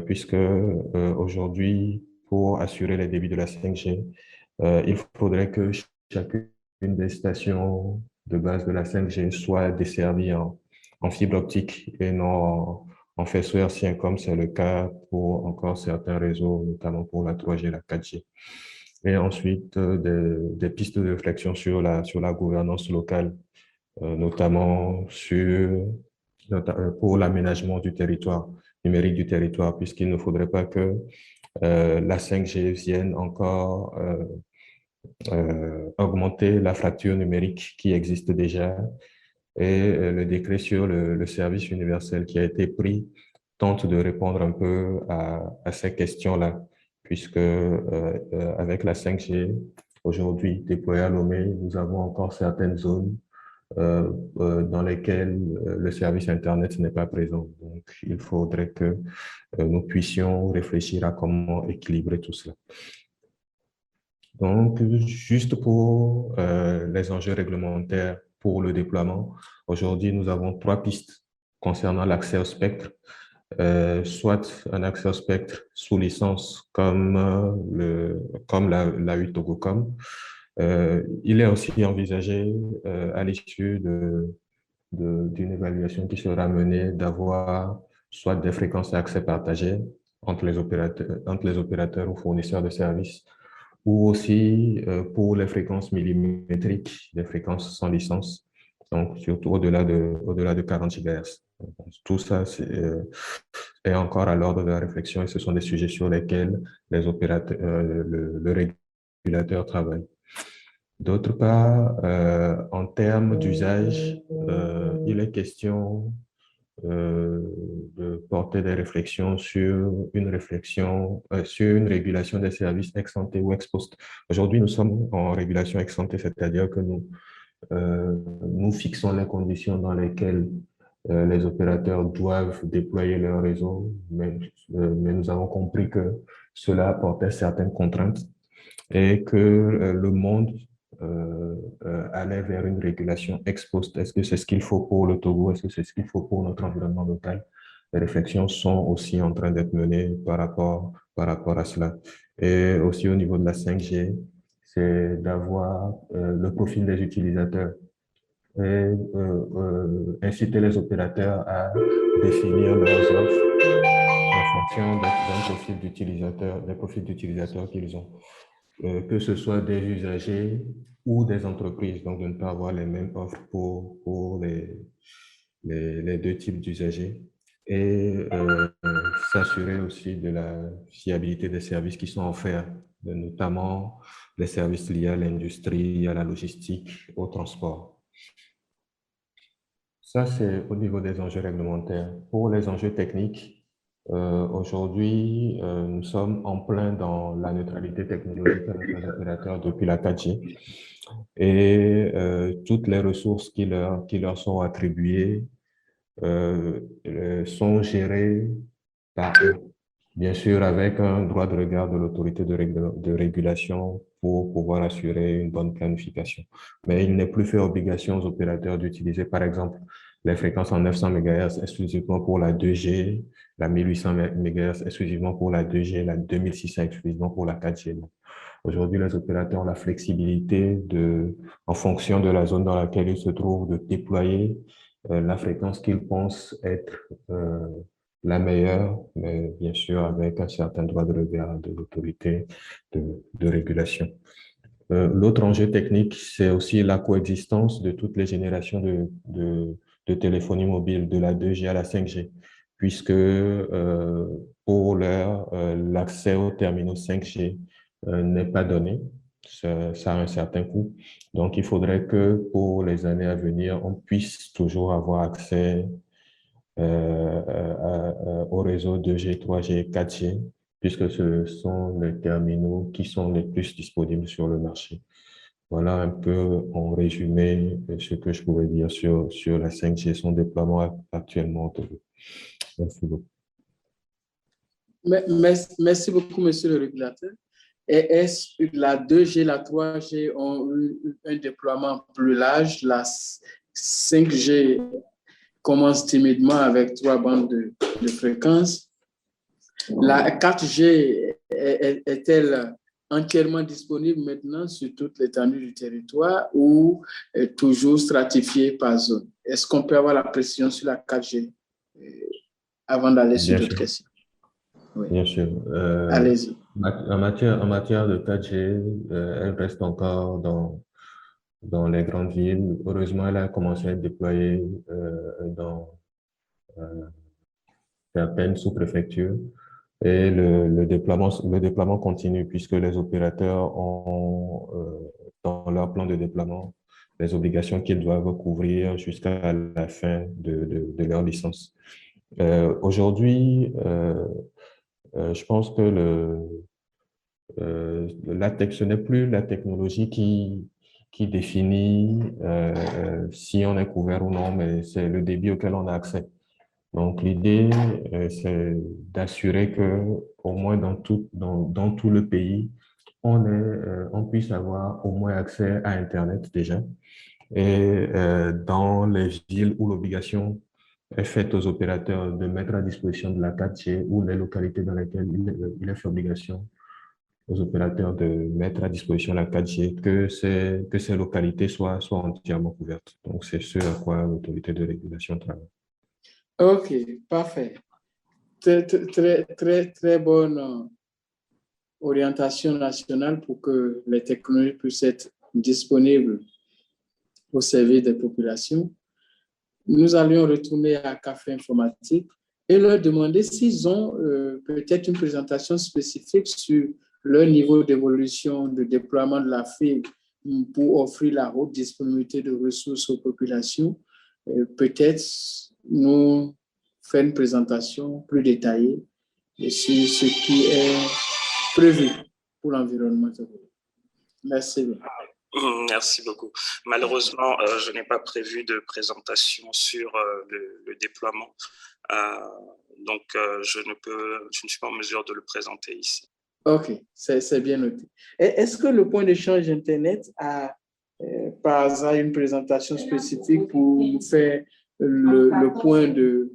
puisque aujourd'hui, pour assurer les débits de la 5G, il faudrait que chacune des stations de base de la 5G soit desservie en fibre optique et non en faisceau hertzien, comme c'est le cas pour encore certains réseaux, notamment pour la 3G et la 4G. Et ensuite, des pistes de réflexion sur la gouvernance locale, notamment pour l'aménagement du territoire, numérique du territoire, puisqu'il ne faudrait pas que la 5G vienne encore augmenter la fracture numérique qui existe déjà. Et le décret sur le service universel qui a été pris tente de répondre un peu à ces questions-là, puisque avec la 5G, aujourd'hui déployée à Lomé, nous avons encore certaines zones dans lesquelles le service Internet n'est pas présent. Donc, il faudrait que nous puissions réfléchir à comment équilibrer tout cela. Donc, juste pour les enjeux réglementaires pour le déploiement, aujourd'hui, nous avons 3 pistes concernant l'accès au spectre, soit un accès au spectre sous licence comme l'a eu Togocom. Il est aussi envisagé à l'issue d'une évaluation qui sera menée d'avoir soit des fréquences à accès partagées entre les opérateurs ou fournisseurs de services, ou aussi pour les fréquences millimétriques, des fréquences sans licence, donc surtout au-delà de 40 GHz. Tout ça est encore à l'ordre de la réflexion et ce sont des sujets sur lesquels les opérateurs, le régulateur travaille. D'autre part, en termes d'usage, il est question de porter des réflexions sur une régulation des services ex ante ou ex post. Aujourd'hui, nous sommes en régulation ex ante, c'est-à-dire que nous fixons les conditions dans lesquelles les opérateurs doivent déployer leur réseau, mais nous avons compris que cela apportait certaines contraintes et que le monde aller vers une régulation ex post. Est-ce que c'est ce qu'il faut pour le Togo? Est-ce que c'est ce qu'il faut pour notre environnement local? Les réflexions sont aussi en train d'être menées par rapport à cela. Et aussi au niveau de la 5G, c'est d'avoir le profil des utilisateurs et inciter les opérateurs à définir leurs offres en fonction d'un profil d'utilisateur, des profils d'utilisateurs qu'ils ont. Que ce soit des usagers ou des entreprises, donc de ne pas avoir les mêmes offres pour les 2 types d'usagers et s'assurer aussi de la fiabilité des services qui sont offerts, notamment les services liés à l'industrie, à la logistique, au transport. Ça, c'est au niveau des enjeux réglementaires. Pour les enjeux techniques, aujourd'hui, nous sommes en plein dans la neutralité technologique avec les opérateurs depuis la 4G et toutes les ressources qui leur sont attribuées sont gérées par eux, bien sûr avec un droit de regard de l'autorité de régulation pour pouvoir assurer une bonne planification. Mais il n'est plus fait obligation aux opérateurs d'utiliser, par exemple, les fréquences en 900 MHz exclusivement pour la 2G, la 1800 MHz exclusivement pour la 2G, la 2600 exclusivement pour la 4G. Aujourd'hui, les opérateurs ont la flexibilité en fonction de la zone dans laquelle ils se trouvent, de déployer la fréquence qu'ils pensent être la meilleure, mais bien sûr avec un certain droit de regard de l'autorité de régulation. L'autre enjeu technique, c'est aussi la coexistence de toutes les générations de téléphonie mobile, de la 2G à la 5G, puisque pour l'heure, l'accès aux terminaux 5G n'est pas donné. Ça a un certain coût. Donc, il faudrait que pour les années à venir, on puisse toujours avoir accès au réseau 2G, 3G, 4G, puisque ce sont les terminaux qui sont les plus disponibles sur le marché. Voilà un peu en résumé ce que je pourrais dire sur la 5G, son déploiement actuellement. Merci beaucoup. Merci beaucoup, monsieur le régulateur. Et est-ce que la 2G, la 3G ont eu un déploiement plus large? La 5G commence timidement avec 3 bandes de fréquences. La 4G est-elle entièrement disponible maintenant sur toute l'étendue du territoire ou toujours stratifiée par zone? Est-ce qu'on peut avoir la précision sur la 4G avant d'aller sur d'autres questions? Oui. Bien sûr. Allez-y. En matière de 4G, elle reste encore dans les grandes villes. Heureusement, elle a commencé à être déployée dans certaines sous-préfectures. Et le déploiement continue puisque les opérateurs ont dans leur plan de déploiement les obligations qu'ils doivent couvrir jusqu'à la fin de leur licence. Aujourd'hui, je pense que ce n'est plus la technologie qui définit si on est couvert ou non, mais c'est le débit auquel on a accès. Donc, l'idée, c'est d'assurer que, au moins dans tout le pays, on puisse avoir au moins accès à Internet déjà. Et dans les villes où l'obligation est faite aux opérateurs de mettre à disposition de la 4G ou les localités dans lesquelles il est fait obligation aux opérateurs de mettre à disposition la 4G, que ces localités soient entièrement couvertes. Donc, c'est ce à quoi l'autorité de régulation travaille. OK, parfait. Très bonne orientation nationale pour que les technologies puissent être disponibles au service des populations. Nous allions retourner à Café Informatique et leur demander s'ils ont peut-être une présentation spécifique sur leur niveau d'évolution, de déploiement de la fibre pour offrir la haute disponibilité de ressources aux populations. Peut-être nous faire une présentation plus détaillée sur ce qui est prévu pour l'environnement. Merci. Merci beaucoup. Malheureusement, je n'ai pas prévu de présentation sur le déploiement. Donc, je ne suis pas en mesure de le présenter ici. OK, c'est bien noté. Est-ce que le point d'échange Internet a par hasard une présentation spécifique pour nous faire le point de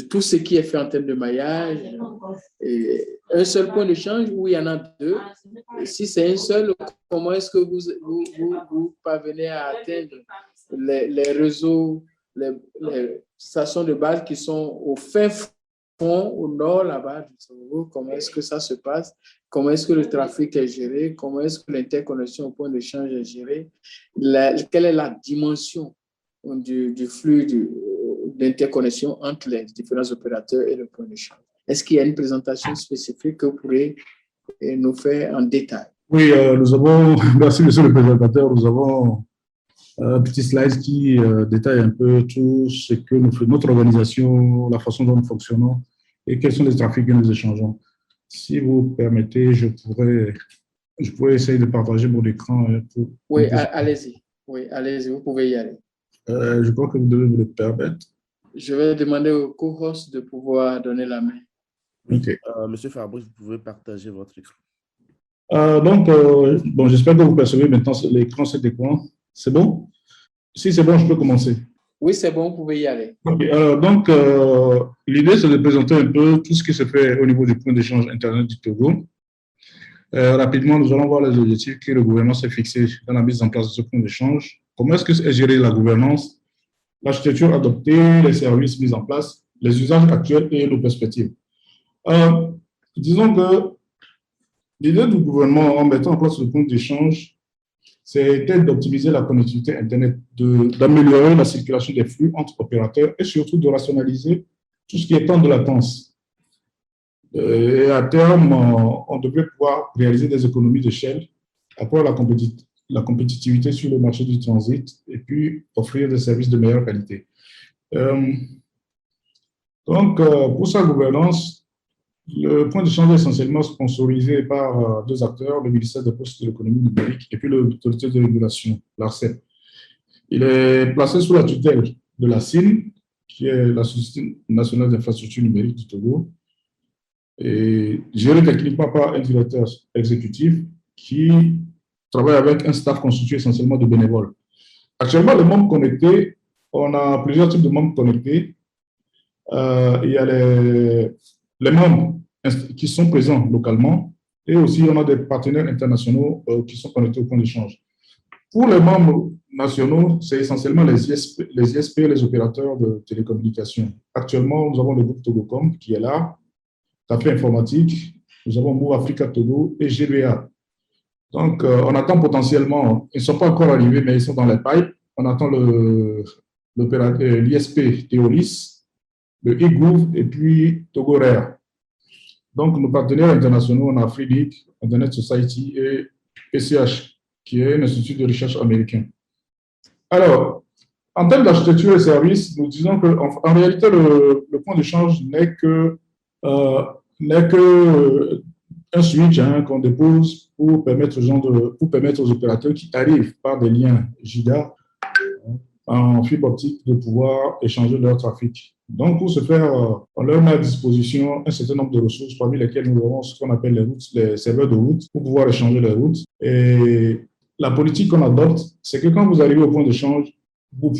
tout ce qui est fait en termes de maillage? Et un seul point d'échange ou il y en a deux? Et si c'est un seul, comment est-ce que vous parvenez à atteindre les réseaux, les stations de base qui sont au fin fond, au nord là-bas? Comment est-ce que ça se passe? Comment est-ce que le trafic est géré? Comment est-ce que l'interconnexion au point d'échange est gérée? Quelle est la dimension du flux d'interconnexion entre les différents opérateurs et le point d'échange? Est-ce qu'il y a une présentation spécifique que vous pourrez nous faire en détail? Oui, nous avons, merci monsieur le présentateur, nous avons un petit slide qui détaille un peu tout ce que nous faisons, notre organisation, la façon dont nous fonctionnons et quels sont les trafics que nous échangeons. Si vous permettez, je pourrais essayer de partager mon écran. Oui, allez-y. Oui, allez-y, vous pouvez y aller. Je crois que vous devez me le permettre. Je vais demander au co-host de pouvoir donner la main. OK. Monsieur Fabrice, vous pouvez partager votre écran. Bon, j'espère que vous percevez maintenant l'écran, cet écran. C'est bon? Si c'est bon, je peux commencer. Oui, c'est bon, vous pouvez y aller. Okay, l'idée, c'est de présenter un peu tout ce qui se fait au niveau du point d'échange Internet du Togo. Rapidement, nous allons voir les objectifs que le gouvernement s'est fixés dans la mise en place de ce point d'échange. Comment est-ce que est gérée la gouvernance, l'architecture adoptée, les services mis en place, les usages actuels et nos perspectives. Disons que l'idée du gouvernement en mettant en place le point d'échange, c'était d'optimiser la connectivité Internet, d'améliorer la circulation des flux entre opérateurs et surtout de rationaliser tout ce qui est temps de latence. Et à terme, on devrait pouvoir réaliser des économies d'échelle, accroître la compétitivité sur le marché du transit et puis offrir des services de meilleure qualité. Pour sa gouvernance, le point d'échange est essentiellement sponsorisé par deux acteurs, le ministère des Postes et de l'Économie numérique et puis l'autorité de régulation, l'ARCEP. Il est placé sous la tutelle de la SIN, qui est la Société nationale d'infrastructure numérique du Togo, et géré techniquement par un directeur exécutif qui travaille avec un staff constitué essentiellement de bénévoles. Actuellement, les membres connectés, on a plusieurs types de membres connectés. il y a les membres qui sont présents localement et aussi on a des partenaires internationaux qui sont connectés au point d'échange. Pour les membres nationaux, c'est essentiellement les ISP et les opérateurs de télécommunications. Actuellement, nous avons le groupe Togocom qui est là, Café Informatique, nous avons Move Africa Togo et GBA. Donc, on attend potentiellement, ils ne sont pas encore arrivés, mais ils sont dans les pipes. On attend l'ISP Théolis, le IGOUV et puis Togo Rare. Donc, nos partenaires internationaux, on a Freedic, Internet Society et PCH, qui est un institut de recherche américain. Alors, en termes d'architecture et services, nous disons qu'en réalité, le point d'échange n'est que un switch qu'on dépose pour permettre aux opérateurs qui arrivent par des liens giga en fibre optique de pouvoir échanger leur trafic. Donc, pour ce faire, on leur met à disposition un certain nombre de ressources, parmi lesquelles nous avons ce qu'on appelle les serveurs de route, pour pouvoir échanger les routes. Et la politique qu'on adopte, c'est que quand vous arrivez au point d'échange, vous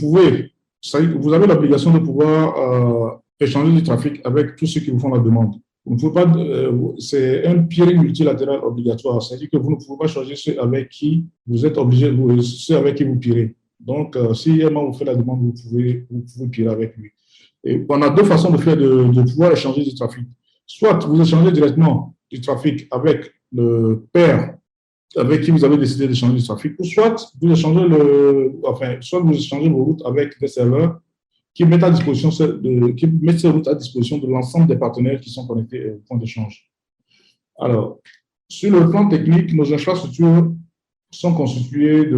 avez l'obligation de pouvoir échanger du trafic avec tous ceux qui vous font la demande. Vous ne pouvez pas, c'est un peering multilatéral obligatoire, c'est-à-dire que vous ne pouvez pas choisir ceux avec qui vous êtes obligé, ceux avec qui vous pirez. Donc, si un membre vous fait la demande, vous pouvez pirer avec lui. Et on a deux façons de pouvoir échanger du trafic. Soit vous échangez directement du trafic avec le pair avec qui vous avez décidé d'échanger du trafic, ou soit vous échangez vos routes avec des serveurs qui mettent ces routes à disposition de l'ensemble des partenaires qui sont connectés au point d'échange. Alors, sur le plan technique, nos infrastructures sont constituées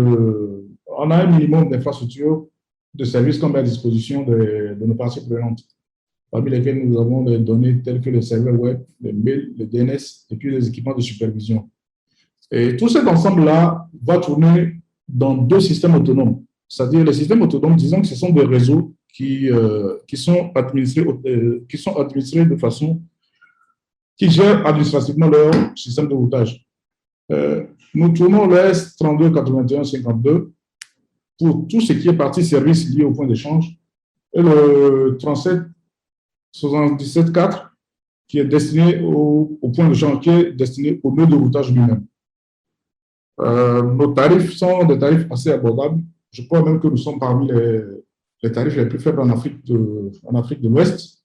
on a un minimum d'infrastructures de services qu'on met à disposition de nos parties prenantes, parmi lesquelles nous avons des données telles que les serveurs web, les mails, les DNS et puis les équipements de supervision. Et tout cet ensemble-là va tourner dans deux systèmes autonomes. C'est-à-dire les systèmes autonomes, disons que ce sont des réseaux qui sont administrés de façon qui gèrent administrativement leur système de routage. Nous tournons le S328152 pour tout ce qui est partie service lié au point d'échange et le 37774 qui est destiné au point d'échange, qui est destiné au nœud de routage lui-même. Nos tarifs sont des tarifs assez abordables. Je crois même que nous sommes parmi les tarifs les plus faibles en Afrique de l'Ouest.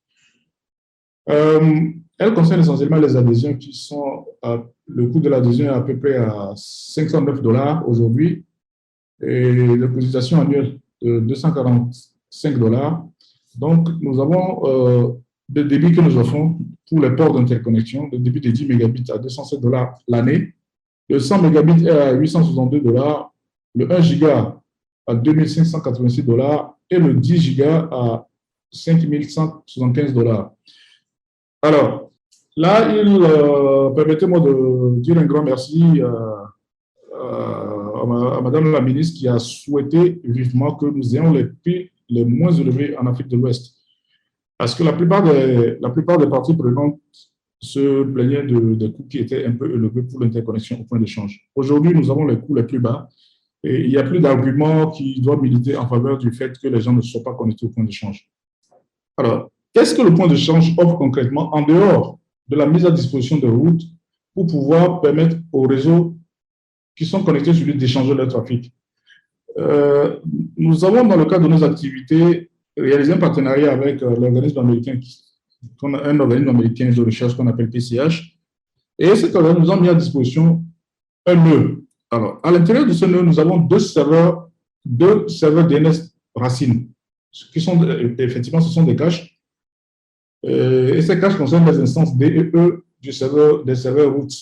Elle concerne essentiellement les adhésions qui sont, le coût de l'adhésion est à peu près à $509 aujourd'hui et les cotisations annuelles de $245. Donc, nous avons des débits que nous offrons pour les ports d'interconnexion, le débit de 10 mégabits à $207 l'année, le 100 mégabits est à $862, le 1 giga à $2586 et le 10 giga à $5175. Alors, là, permettez-moi de dire un grand merci à Madame la ministre qui a souhaité vivement que nous ayons les prix les moins élevés en Afrique de l'Ouest. Parce que la plupart des parties prenantes se plaignaient des coûts qui étaient un peu élevés pour l'interconnexion au point d'échange. Aujourd'hui, nous avons les coûts les plus bas et il n'y a plus d'arguments qui doivent militer en faveur du fait que les gens ne soient pas connectés au point d'échange. Alors, qu'est-ce que le point d'échange offre concrètement en dehors de la mise à disposition de routes pour pouvoir permettre aux réseaux qui sont connectés sur lui d'échanger leur trafic? Nous avons, dans le cadre de nos activités, réalisé un partenariat avec l'organisme américain, un organisme américain de recherche qu'on appelle PCH. Et cet organisme nous a mis à disposition un nœud. Alors, à l'intérieur de ce nœud, nous avons deux serveurs DNS racines, qui sont, effectivement, ce sont des caches. Et ces caches concernent les instances DEE des serveurs routes.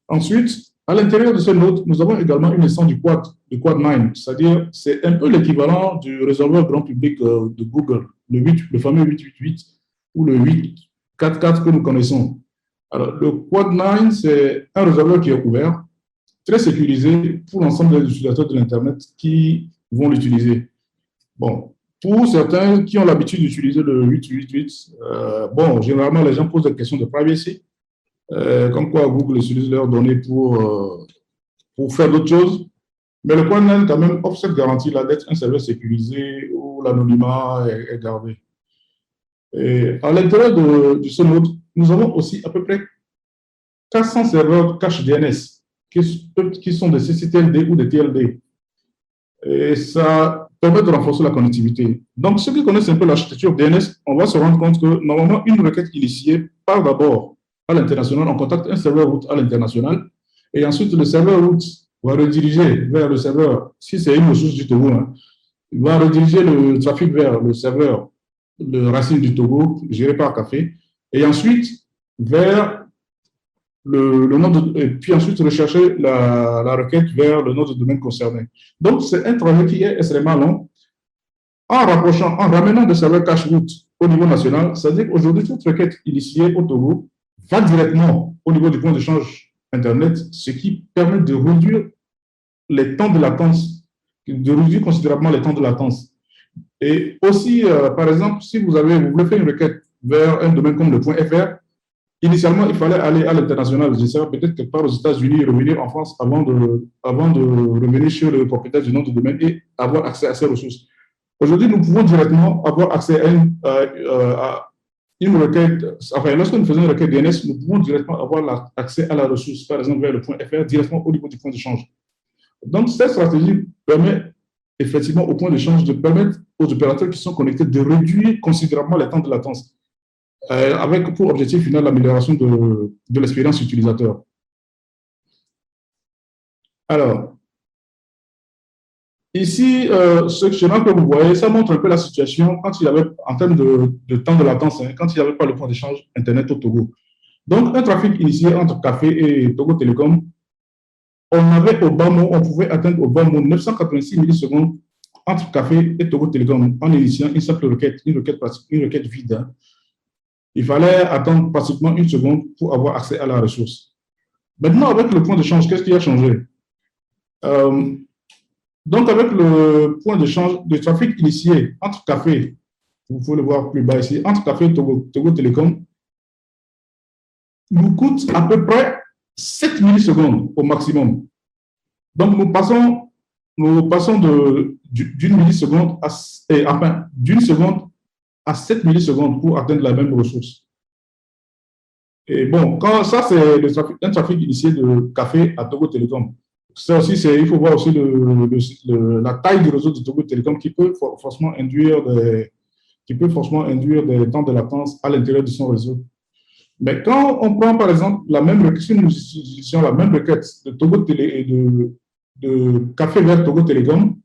Ensuite, à l'intérieur de ce node, nous avons également une instance du Quad 9, c'est-à-dire c'est un peu l'équivalent du résolveur grand public de Google, le fameux 888 ou le 844 que nous connaissons. Alors, le Quad 9, c'est un résolveur qui est ouvert, très sécurisé pour l'ensemble des utilisateurs de l'Internet qui vont l'utiliser. Bon, pour certains qui ont l'habitude d'utiliser le 888, généralement, les gens posent des questions de privacy. Comme quoi Google utilise leurs données pour faire d'autres choses. Mais le Quad 9 quand même offre cette garantie-là d'être un serveur sécurisé où l'anonymat est gardé. Et à l'intérieur de ce node, nous avons aussi à peu près 400 serveurs cache DNS qui sont des CCTLD ou des TLD. Et ça permet de renforcer la connectivité. Donc, ceux qui connaissent un peu l'architecture DNS, on va se rendre compte que normalement, une requête initiée part d'abord à l'international, on contacte un serveur route à l'international, et ensuite le serveur route va rediriger vers le serveur, si c'est une ressource du Togo, hein, il va rediriger le trafic vers le serveur, le racine du Togo, géré par Café, et ensuite vers le nom et puis ensuite rechercher la requête vers le nom de domaine concerné. Donc, c'est un travail qui est extrêmement long. En rapprochant, en ramenant des serveurs cache route au niveau national, c'est-à-dire qu'aujourd'hui, toute requête initiée au Togo va directement au niveau du point d'échange Internet, ce qui permet de réduire les temps de latence, de réduire considérablement les temps de latence. Et aussi, par exemple, si vous voulez faire une requête vers un domaine comme le .fr, initialement, il fallait aller à l'international, je sais peut-être quelque part aux États-Unis, revenir en France avant de revenir sur le propriétaire du nom de domaine et avoir accès à ces ressources. Aujourd'hui, nous pouvons directement avoir accès à une requête, enfin, lorsque nous faisons une requête DNS, nous pouvons directement avoir accès à la ressource, par exemple vers le .fr, directement au niveau du point d'échange. Donc, cette stratégie permet effectivement au point d'échange de permettre aux opérateurs qui sont connectés de réduire considérablement les temps de latence, avec pour objectif final l'amélioration de l'expérience utilisateur. Alors, ici, ce schéma que vous voyez, ça montre un peu la situation quand il y avait, en termes de temps de latence, hein, quand il n'y avait pas le point d'échange Internet au Togo. Donc, un trafic initié entre Café et Togo Telecom, on pouvait atteindre au bas mot 986 millisecondes entre Café et Togo Telecom en initiant une simple requête, une requête vide. Hein. Il fallait attendre pratiquement une seconde pour avoir accès à la ressource. Maintenant, avec le point d'échange, qu'est-ce qui a changé? Donc, avec le point d'échange de trafic initié entre Café, vous pouvez le voir plus bas ici, entre Café et Togo Telecom, nous coûte à peu près 7 millisecondes au maximum. Donc, nous passons d'une milliseconde d'une seconde à 7 millisecondes pour atteindre la même ressource. Et bon, quand ça, c'est un trafic initié de Café à Togo Telecom. Ça aussi, il faut voir aussi la taille du réseau de Togo Telecom qui peut forcément induire des temps de latence à l'intérieur de son réseau. Mais quand on prend, par exemple, si nous utilisons la même requête de Togo Télé et de Café vers Togo Telecom,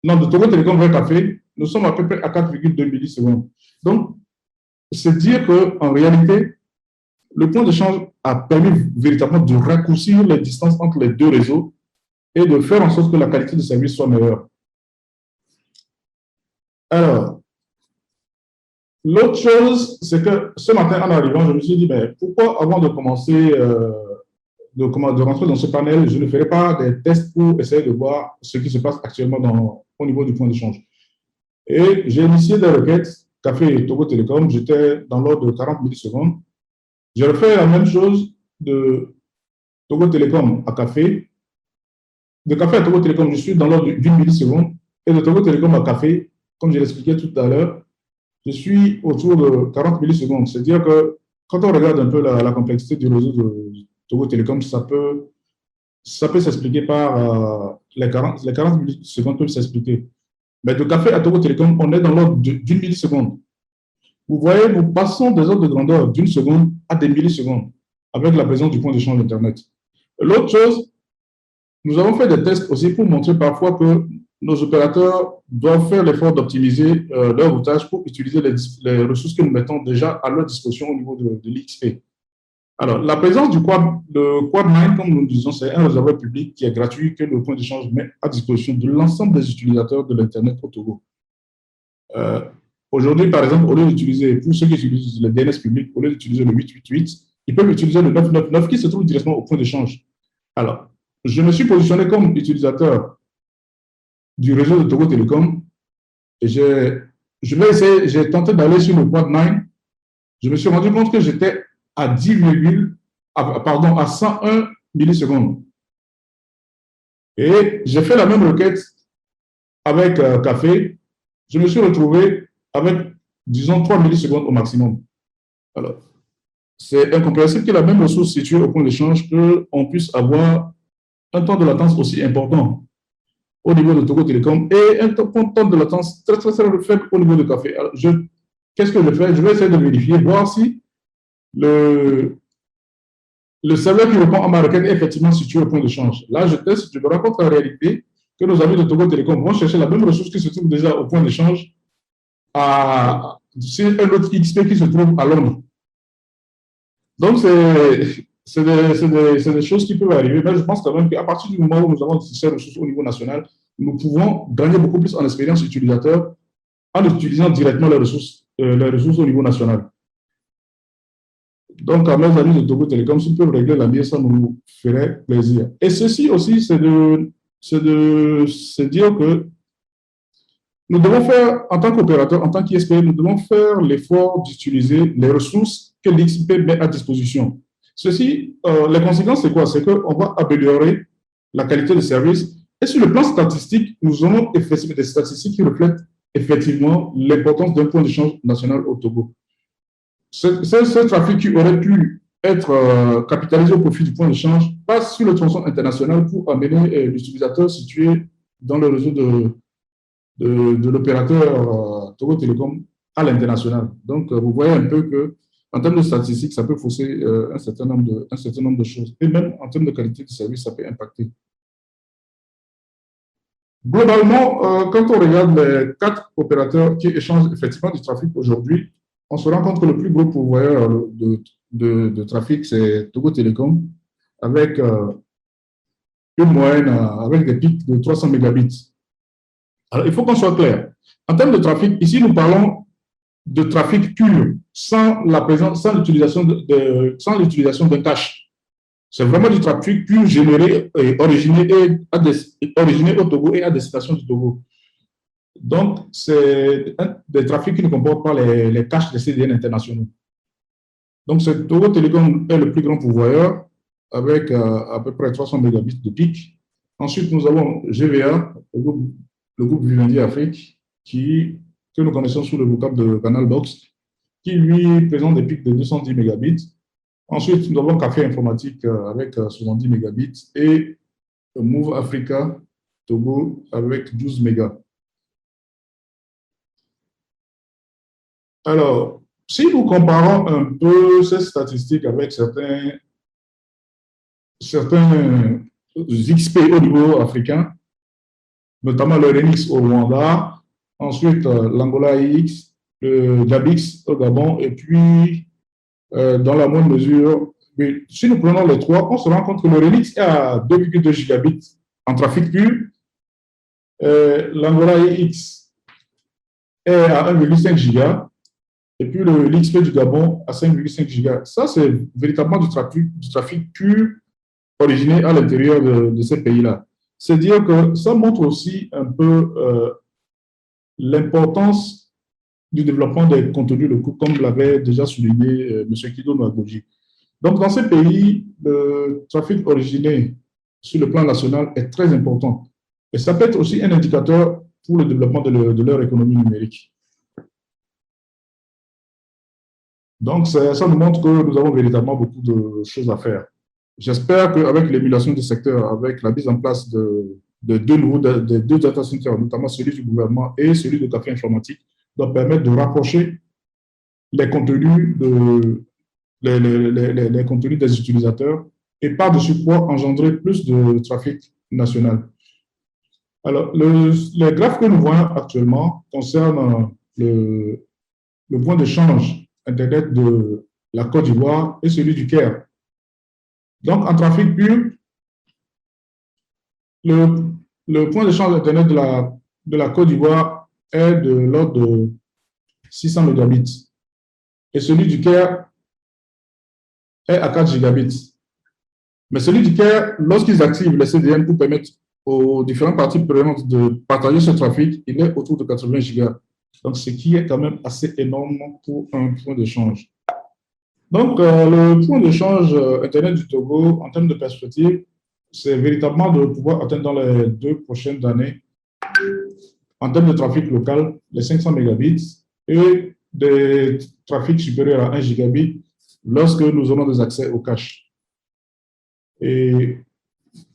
non, de Togo Telecom vers Café, nous sommes à peu près à 4,2 millisecondes. Donc, c'est dire qu'en réalité, le point d'échange a permis véritablement de raccourcir les distances entre les deux réseaux et de faire en sorte que la qualité de service soit meilleure. Alors, l'autre chose, c'est que ce matin, en arrivant, je me suis dit, mais pourquoi avant de commencer, de rentrer dans ce panel, je ne ferai pas des tests pour essayer de voir ce qui se passe actuellement au niveau du point d'échange. Et j'ai initié des requêtes, Café et Togo Telecom, j'étais dans l'ordre de 40 millisecondes. J'ai refait la même chose de Togo Telecom à Café. De Café à Togo Telecom, je suis dans l'ordre d'une milliseconde. Et de Togo Telecom à Café, comme je l'expliquais tout à l'heure, je suis autour de 40 millisecondes. C'est-à-dire que quand on regarde un peu la complexité du réseau de Togo Telecom, ça peut s'expliquer par les 40 millisecondes peuvent s'expliquer. Mais de Café à Togo Telecom, on est dans l'ordre d'une milliseconde. Vous voyez, nous passons des ordres de grandeur d'une seconde à des millisecondes avec la présence du point d'échange Internet. L'autre chose, nous avons fait des tests aussi pour montrer parfois que nos opérateurs doivent faire l'effort d'optimiser leur routage pour utiliser les ressources que nous mettons déjà à leur disposition au niveau de l'XP. Alors, la présence du Quad9, comme nous le disons, c'est un réservoir public qui est gratuit que le point d'échange met à disposition de l'ensemble des utilisateurs de l'Internet au Togo. Aujourd'hui, par exemple, au lieu d'utiliser, pour ceux qui utilisent le DNS public, au lieu d'utiliser le 888, ils peuvent utiliser le 999 qui se trouve directement au point d'échange. Alors, je me suis positionné comme utilisateur du réseau de Togo Telecom et j'ai tenté d'aller sur le Quad9. Je me suis rendu compte que j'étais à 101 millisecondes. Et j'ai fait la même requête avec Café. Je me suis retrouvé avec disons 3 millisecondes au maximum. Alors, c'est incompréhensible que la même ressource située au point d'échange, qu'on puisse avoir un temps de latence aussi important au niveau de Togo Telecom et un temps de latence très, très, très faible au niveau de Café. Alors, qu'est-ce que je fais? Je vais essayer de vérifier, voir si le serveur qui répond à ma requête est effectivement situé au point d'échange. Là, je teste, je me rends compte en réalité que nos amis de Togo Telecom vont chercher la même ressource qui se trouve déjà au point d'échange c'est un autre XP qui se trouve à Londres. Donc, c'est des choses qui peuvent arriver, mais je pense quand même qu'à partir du moment où nous avons ces ressources au niveau national, nous pouvons gagner beaucoup plus en expérience utilisateur en utilisant directement les ressources au niveau national. Donc, à mes amis de Togo Telecom, s'ils peuvent régler la mienne, ça nous ferait plaisir. Et ceci aussi, c'est de dire que nous devons faire, en tant qu'opérateur, en tant qu'ISP, nous devons faire l'effort d'utiliser les ressources que l'XP met à disposition. Ceci, les conséquences, c'est quoi? C'est qu'on va améliorer la qualité de service. Et sur le plan statistique, nous aurons effectivement des statistiques qui reflètent effectivement l'importance d'un point d'échange national au Togo. Ce trafic qui aurait pu être capitalisé au profit du point d'échange passe sur le tronçon international pour amener l'utilisateur situé dans le réseau de l'opérateur Togo Telecom à l'international. Donc, vous voyez un peu que en termes de statistiques, ça peut fausser un certain nombre de choses. Et même en termes de qualité de service, ça peut impacter. Globalement, quand on regarde les 4 opérateurs qui échangent effectivement du trafic aujourd'hui, on se rend compte que le plus gros pourvoyeur de trafic, c'est Togo Telecom, avec une moyenne, avec des pics de 300 mégabits. Alors, il faut qu'on soit clair. En termes de trafic, ici, nous parlons de trafic pur, sans l'utilisation d'un cache. C'est vraiment du trafic pur généré et originé au Togo et à destination du Togo. Donc, c'est des trafics qui ne comportent pas les caches des CDN internationaux. Donc, Togo Telecom est le plus grand pourvoyeur avec à peu près 300 mégabits de pic. Ensuite, nous avons GVA, le groupe Vivendi Afrique, que nous connaissons sous le vocable de Canal Box, qui lui présente des pics de 210 mégabits. Ensuite, nous avons Café Informatique avec 70 mégabits et Move Africa Togo avec 12 mégas. Alors, si nous comparons un peu ces statistiques avec certains XP au niveau africain, notamment le Remix au Rwanda, ensuite l'Angola X, le Gabix au Gabon, et puis dans la moindre mesure, mais si nous prenons les 3, on se rend compte que le Remix est à 2,2 gigabits en trafic pur, l'Angola X est à 1,5 giga, et puis l'XP du Gabon à 5,5 giga. Ça, c'est véritablement du trafic pur originé à l'intérieur de ces pays-là. C'est dire que ça montre aussi un peu l'importance du développement des contenus locaux, comme l'avait déjà souligné M. Kido Nwagboji. Donc, dans ces pays, le trafic originé sur le plan national est très important. Et ça peut être aussi un indicateur pour le développement de leur économie numérique. Donc, ça nous montre que nous avons véritablement beaucoup de choses à faire. J'espère qu'avec l'émulation du secteur, avec la mise en place de deux data centers, notamment celui du gouvernement et celui de Café Informatique, doit permettre de rapprocher les contenus, les contenus des utilisateurs et par-dessus quoi engendrer plus de trafic national. Alors, les graphes que nous voyons actuellement concernent le point d'échange Internet de la Côte d'Ivoire et celui du Caire. Donc, en trafic pur, le point d'échange Internet de la Côte d'Ivoire est de l'ordre de 600 mégabits. Et celui du Caire est à 4 gigabits. Mais celui du Caire, lorsqu'ils activent les CDN pour permettre aux différentes parties prenantes de partager ce trafic, il est autour de 80 gigas. Donc, ce qui est quand même assez énorme pour un point d'échange. Donc, le point d'échange Internet du Togo, en termes de perspective, c'est véritablement de pouvoir atteindre dans les 2 prochaines années, en termes de trafic local, les 500 mégabits et des trafics supérieurs à 1 gigabit lorsque nous aurons des accès au cache. Et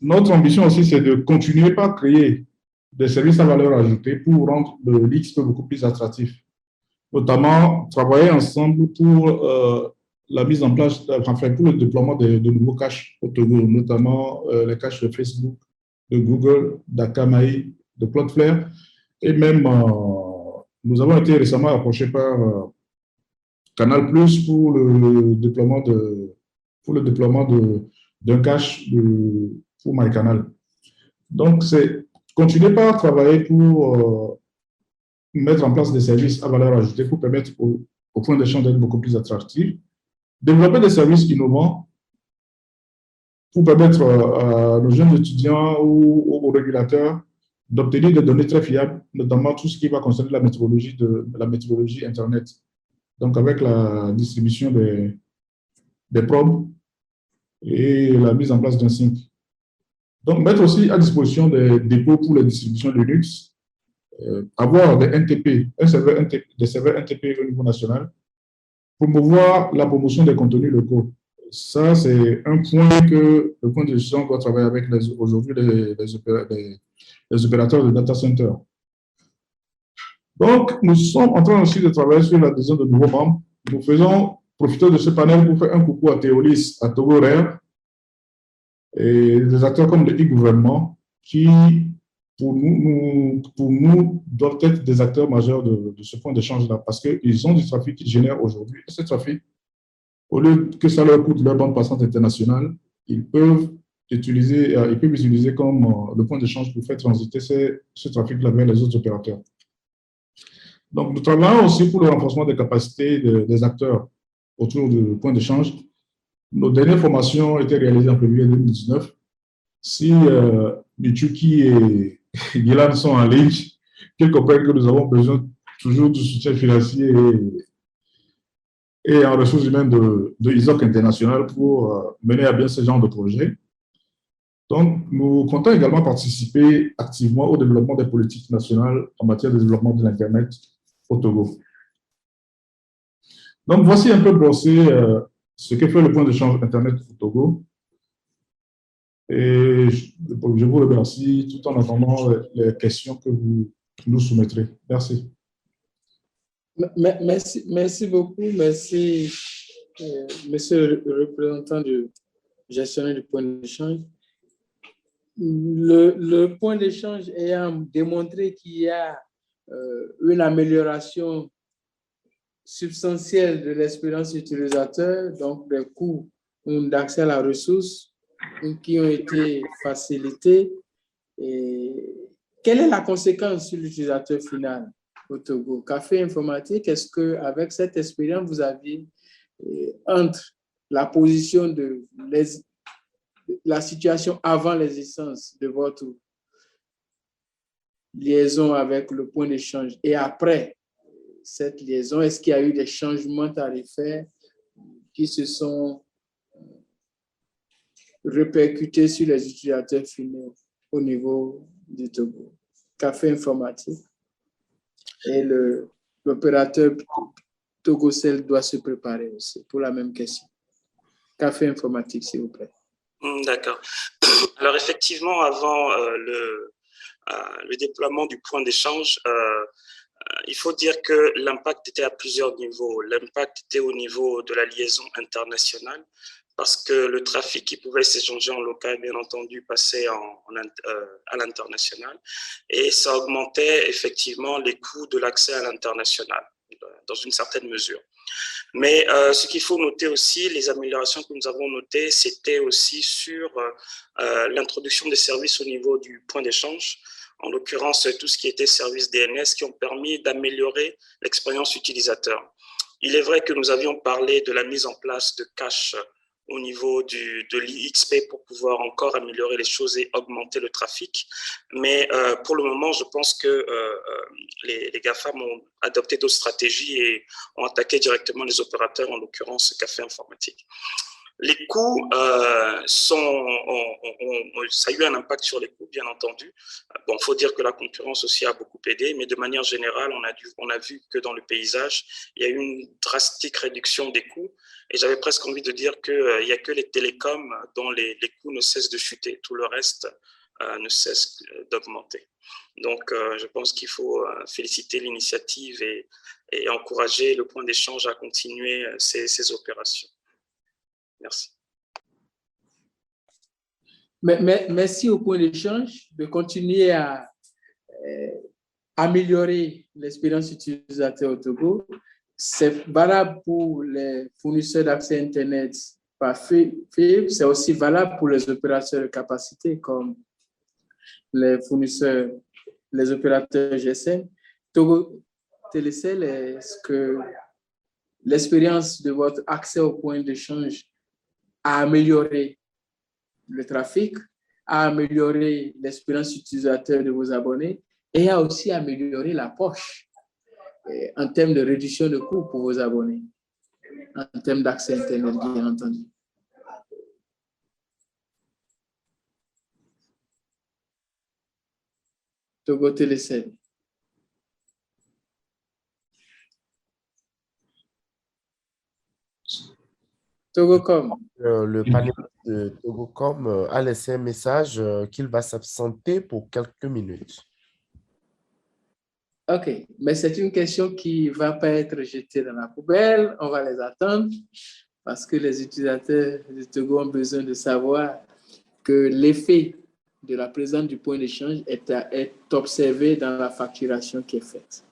notre ambition aussi, c'est de continuer par créer des services à valeur ajoutée pour rendre le l'XP beaucoup plus attractif. Notamment, travailler ensemble pour la mise en place, enfin, pour le déploiement de nouveaux caches au Togo, notamment les caches de Facebook, de Google, d'Akamai, de Cloudflare. Et même, nous avons été récemment approchés par Canal Plus pour le déploiement d'un cache pour MyCanal. Donc, c'est continuer par travailler pour mettre en place des services à valeur ajoutée pour permettre au point d'échange d'être beaucoup plus attractif, développer des services innovants pour permettre à nos jeunes étudiants ou aux régulateurs d'obtenir des données très fiables, notamment tout ce qui va concerner la méthodologie Internet. Donc, avec la distribution des probes et la mise en place d'un sync. Donc, mettre aussi à disposition des dépôts pour la distribution de Linux, avoir des NTP, des serveurs NTP au niveau national, promouvoir la promotion des contenus locaux. Ça, c'est un point que le point de gestion doit travailler avec aujourd'hui les opérateurs de data center. Donc, nous sommes en train aussi de travailler sur l'adhésion de nouveaux membres. Nous faisons profiter de ce panel pour faire un coucou à Théolis, à Togo Rare, et des acteurs comme le e-gouvernement qui, pour nous, doivent être des acteurs majeurs de ce point d'échange-là, parce qu'ils ont du trafic qu'ils génèrent aujourd'hui. Et ce trafic, au lieu que ça leur coûte leur bande passante internationale, ils peuvent utiliser comme le point d'échange pour faire transiter ce trafic-là vers les autres opérateurs. Donc, nous travaillons aussi pour le renforcement des capacités des acteurs autour du point d'échange. Nos dernières formations ont été réalisées en février 2019. Si Michuki et Guilan sont en ligne, qu'ils comprennent que nous avons besoin toujours du soutien financier et en ressources humaines de ISOC International pour mener à bien ce genre de projet. Donc, nous comptons également participer activement au développement des politiques nationales en matière de développement de l'Internet au Togo. Donc, voici un peu brossé ce que fait le point d'échange Internet au Togo. Et je vous remercie tout en attendant les questions que vous nous soumettrez. Merci. Merci beaucoup. Merci, monsieur le représentant du gestionnaire du point d'échange. Le point d'échange ayant démontré qu'il y a une amélioration substantielle de l'expérience utilisateur, donc des coûts d'accès à la ressource qui ont été facilités. Et quelle est la conséquence sur l'utilisateur final au Togo? Café informatique, est-ce qu'avec cette expérience, vous aviez entre la position de la situation avant l'existence de votre liaison avec le point d'échange et après cette liaison, est-ce qu'il y a eu des changements tarifaires qui se sont répercutés sur les utilisateurs finaux au niveau du Togo? Café informatique. Et l'opérateur Togocel doit se préparer aussi pour la même question. Café informatique, s'il vous plaît. D'accord. Alors, effectivement, avant le déploiement du point d'échange, il faut dire que l'impact était à plusieurs niveaux. L'impact était au niveau de la liaison internationale, parce que le trafic qui pouvait s'échanger en local, bien entendu, passait à l'international, et ça augmentait effectivement les coûts de l'accès à l'international, dans une certaine mesure. Mais ce qu'il faut noter aussi, les améliorations que nous avons notées, c'était aussi sur l'introduction des services au niveau du point d'échange, en l'occurrence tout ce qui était services DNS qui ont permis d'améliorer l'expérience utilisateur. Il est vrai que nous avions parlé de la mise en place de caches au niveau de l'IXP pour pouvoir encore améliorer les choses et augmenter le trafic. Mais pour le moment, je pense que les GAFAM ont adopté d'autres stratégies et ont attaqué directement les opérateurs, en l'occurrence Café Informatique. Les coûts ça a eu un impact sur les coûts, bien entendu. Bon, il faut dire que la concurrence aussi a beaucoup aidé, mais de manière générale, on a vu que dans le paysage, il y a eu une drastique réduction des coûts. Et j'avais presque envie de dire qu'il n'y a que les télécoms dont les coûts ne cessent de chuter. Tout le reste ne cesse d'augmenter. Donc, je pense qu'il faut féliciter l'initiative et encourager le point d'échange à continuer ces opérations. Merci. Merci au point d'échange de continuer à améliorer l'expérience utilisateur au Togo. C'est valable pour les fournisseurs d'accès Internet par fibre, c'est aussi valable pour les opérateurs de capacité comme les fournisseurs, les opérateurs GSM. Togo Télécel, est-ce que l'expérience de votre accès au point d'échange a amélioré le trafic, a amélioré l'expérience utilisateur de vos abonnés et a aussi amélioré la poche en termes de réduction de coûts pour vos abonnés, en termes d'accès Internet, bien entendu. Togo Télécel. Togocom. Le panel de Togocom a laissé un message qu'il va s'absenter pour quelques minutes. OK, mais c'est une question qui ne va pas être jetée dans la poubelle. On va les attendre parce que les utilisateurs de Togo ont besoin de savoir que l'effet de la présence du point d'échange est observé dans la facturation qui est faite.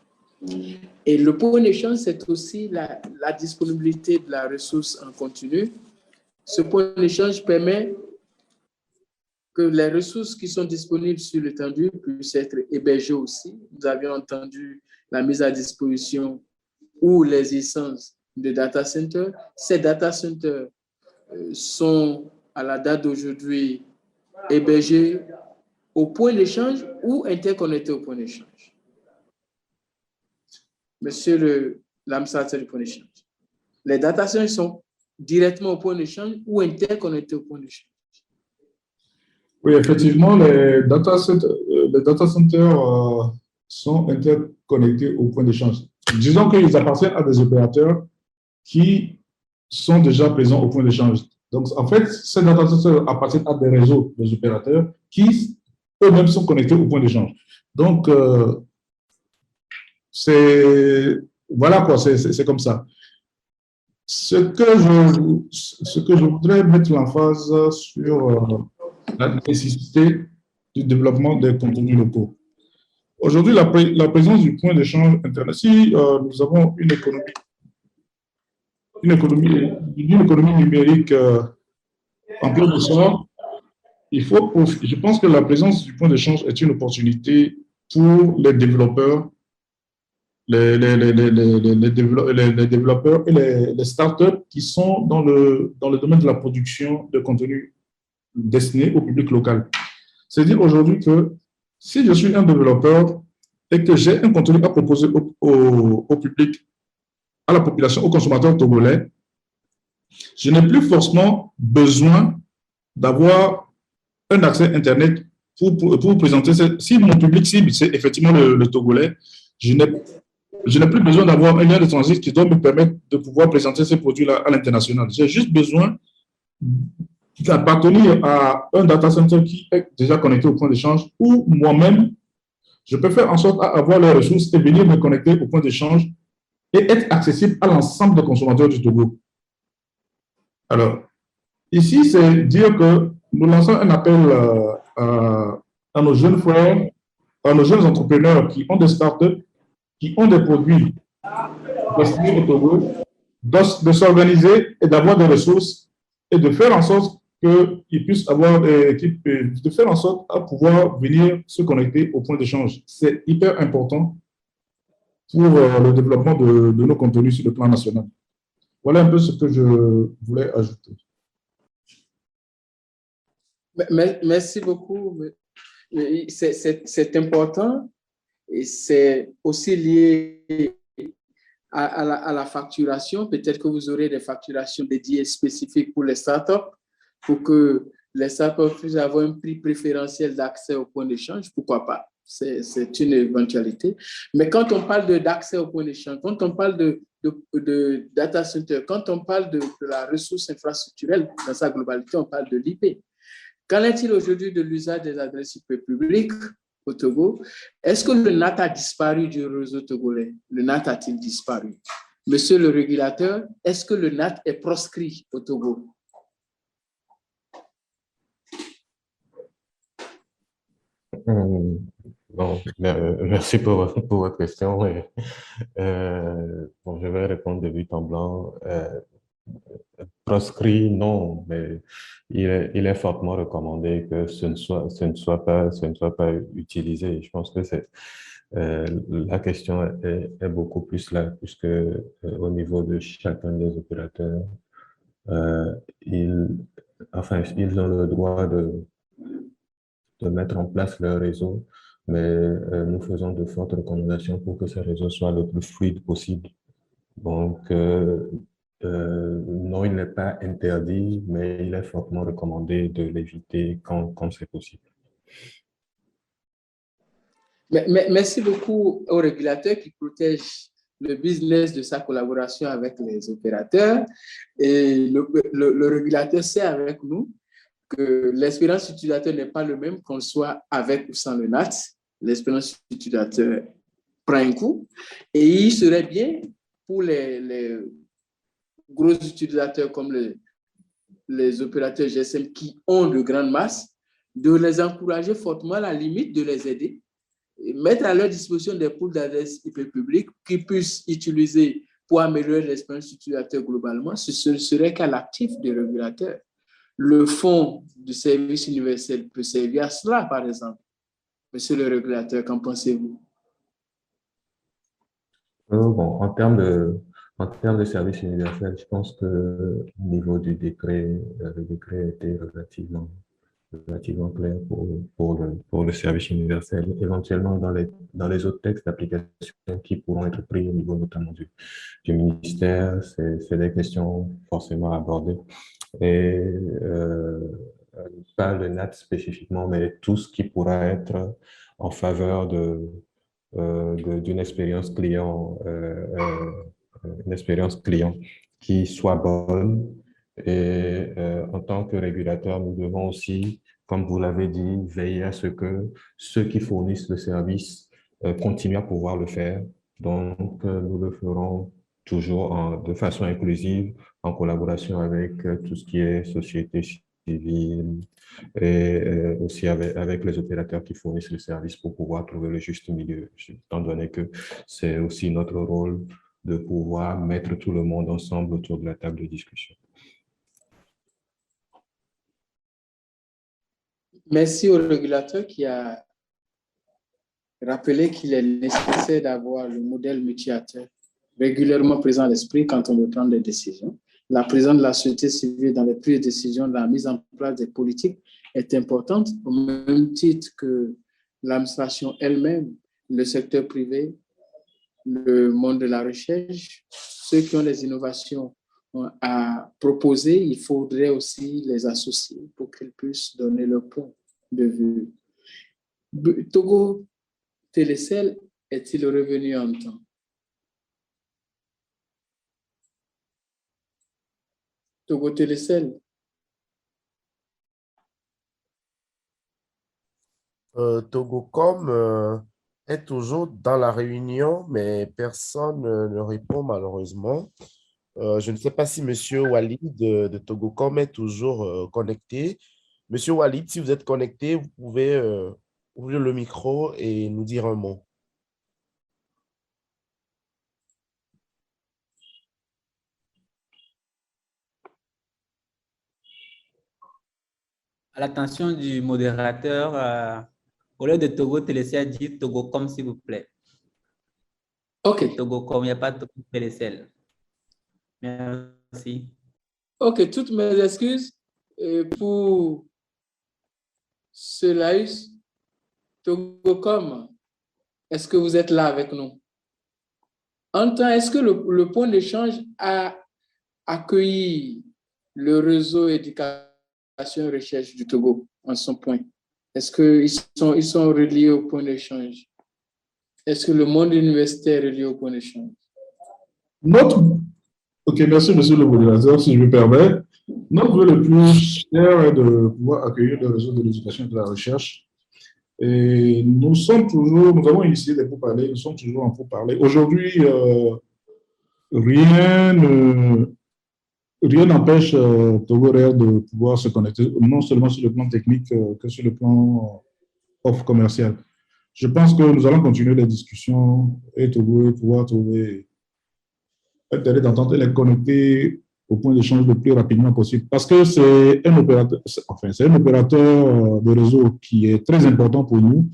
Et le point d'échange, c'est aussi la disponibilité de la ressource en continu. Ce point d'échange permet que les ressources qui sont disponibles sur l'étendue puissent être hébergées aussi. Nous avions entendu la mise à disposition ou les licences de data centers. Ces data centers sont, à la date d'aujourd'hui, hébergés au point d'échange ou interconnectés au point d'échange. Monsieur l'administrateur du point d'échange, les data centers sont directement au point d'échange ou interconnectés au point d'échange? Oui, effectivement, les data centers sont interconnectés au point d'échange. Disons qu'ils appartiennent à des opérateurs qui sont déjà présents au point d'échange. Donc, en fait, ces data centers appartiennent à des réseaux des opérateurs qui eux-mêmes sont connectés au point d'échange. Donc, voilà quoi, c'est comme ça. Ce que je voudrais mettre l'emphase sur la nécessité du développement des contenus locaux. Aujourd'hui, la présence du point d'échange Internet, si nous avons une économie numérique en plein essor, je pense que la présence du point d'échange est une opportunité pour les développeurs, les développeurs et les startups qui sont dans le domaine de la production de contenu destiné au public local. C'est-à-dire aujourd'hui que si je suis un développeur et que j'ai un contenu à proposer au public, à la population, aux consommateurs togolais, je n'ai plus forcément besoin d'avoir un accès Internet pour présenter. Si mon public cible, c'est effectivement le Togolais, je n'ai plus besoin d'avoir un lien de transit qui doit me permettre de pouvoir présenter ces produits-là à l'international. J'ai juste besoin d'appartenir à un data center qui est déjà connecté au point d'échange ou moi-même, je peux faire en sorte d'avoir les ressources et venir me connecter au point d'échange et être accessible à l'ensemble des consommateurs du Togo. Alors, ici, c'est dire que nous lançons un appel à nos jeunes frères, à nos jeunes entrepreneurs qui ont des startups, qui ont des produits destinés au Togo, de s'organiser et d'avoir des ressources et de faire en sorte qu'ils puissent avoir de faire en sorte à pouvoir venir se connecter au point d'échange. C'est hyper important pour le développement de nos contenus sur le plan national. Voilà un peu ce que je voulais ajouter. Merci beaucoup. C'est important et c'est aussi lié à la facturation. Peut-être que vous aurez des facturations dédiées spécifiques pour les startups, pour que les startups puissent avoir un prix préférentiel d'accès au point d'échange. Pourquoi pas? C'est une éventualité. Mais quand on parle d'accès au point d'échange, quand on parle de data center, quand on parle de la ressource infrastructurelle dans sa globalité, on parle de l'IP. Qu'en est-il aujourd'hui de l'usage des adresses IP publiques au Togo? Est-ce que le NAT a disparu du réseau togolais? Le NAT a-t-il disparu? Monsieur le régulateur, est-ce que le NAT est proscrit au Togo? Bon, merci pour votre question. Bon, je vais répondre de but en blanc. Proscrit, non, mais il est fortement recommandé que ce ne soit pas utilisé. Je pense que la question est beaucoup plus là, puisque au niveau de chacun des opérateurs, ils ont le droit de mettre en place leur réseau, mais nous faisons de fortes recommandations pour que ce réseau soit le plus fluide possible. Donc, non, il n'est pas interdit, mais il est fortement recommandé de l'éviter quand c'est possible. Merci beaucoup au régulateur qui protège le business de sa collaboration avec les opérateurs. Et le régulateur sait avec nous que l'expérience utilisateur n'est pas le même qu'on soit avec ou sans le NAT. L'expérience utilisateur prend un coup. Et il serait bien pour les gros utilisateurs comme les opérateurs GSM qui ont de grandes masses, de les encourager fortement, à la limite de les aider, et mettre à leur disposition des pools d'adresses IP publiques qu'ils puissent utiliser pour améliorer l'expérience utilisateur globalement. Ce ne serait qu'à l'actif des régulateurs. Le fonds du service universel peut servir à cela, par exemple. Monsieur le régulateur, qu'en pensez-vous? Bon, en termes de service universel, je pense que au niveau du décret, le décret était relativement clair pour le service universel. Éventuellement, dans les autres textes d'application qui pourront être pris au niveau notamment du ministère, c'est des questions forcément abordées. Et pas le NAT spécifiquement, mais tout ce qui pourra être en faveur d'une expérience client, une expérience client qui soit bonne. Et en tant que régulateur, nous devons aussi, comme vous l'avez dit, veiller à ce que ceux qui fournissent le service continuent à pouvoir le faire. Donc, nous le ferons toujours de façon inclusive, en collaboration avec tout ce qui est société civile, et aussi avec les opérateurs qui fournissent le service pour pouvoir trouver le juste milieu, étant donné que c'est aussi notre rôle de pouvoir mettre tout le monde ensemble autour de la table de discussion. Merci au régulateur qui a rappelé qu'il est nécessaire d'avoir le modèle multi-acteur régulièrement présent à l'esprit quand on veut prendre des décisions. La présence de la société civile dans les prises de décision, la mise en place des politiques est importante, au même titre que l'administration elle-même, le secteur privé, le monde de la recherche. Ceux qui ont des innovations à proposer, il faudrait aussi les associer pour qu'ils puissent donner leur point de vue. Togo Télécel est-il revenu en temps? Togo Télécel. Togocom est toujours dans la réunion, mais personne ne répond malheureusement. Je ne sais pas si M. Walid de Togocom est toujours connecté. Monsieur Walid, si vous êtes connecté, vous pouvez ouvrir le micro et nous dire un mot. À l'attention du modérateur, au lieu de Togo Télécel, dites Togocom, s'il vous plaît. OK. Togocom, il n'y a pas de Togo Télécel. Merci. OK, toutes mes excuses pour ce live. Togocom, est-ce que vous êtes là avec nous? En temps, est-ce que le point d'échange a accueilli le réseau éducation et recherche du Togo en son point? Est-ce qu'ils sont reliés au point d'échange? Est-ce que le monde universitaire est relié au point d'échange? Ok, merci, monsieur le modérateur, si je me permets. Notre vœu le plus cher est de pouvoir accueillir le réseau de l'éducation et de la recherche. Et nous avons initié des pourparlers, nous sommes toujours en pourparlers. Aujourd'hui, rien n'empêche Togo Rare de pouvoir se connecter, non seulement sur le plan technique que sur le plan offre commercial. Je pense que nous allons continuer les discussions et pouvoir trouver intérêt d'entente et les connecter au point d'échange le plus rapidement possible. Parce que c'est un opérateur, de réseau qui est très important pour nous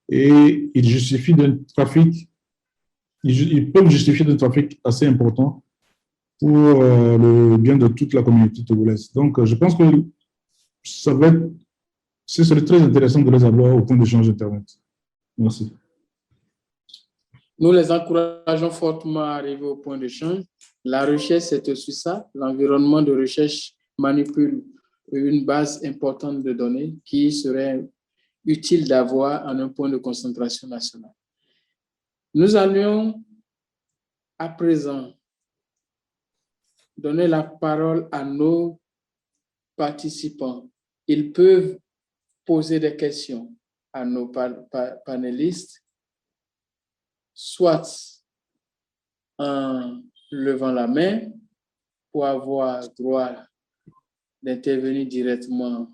et il justifie d'un trafic, ils peuvent justifier d'un trafic assez important pour le bien de toute la communauté togolaise. Donc, je pense que ce serait très intéressant de les avoir au point d'échange Internet. Merci. Nous les encourageons fortement à arriver au point d'échange. La recherche, c'est aussi ça. L'environnement de recherche manipule une base importante de données qui serait utile d'avoir en un point de concentration nationale. Nous allions à présent donner la parole à nos participants. Ils peuvent poser des questions à nos panélistes, soit en levant la main pour avoir droit d'intervenir directement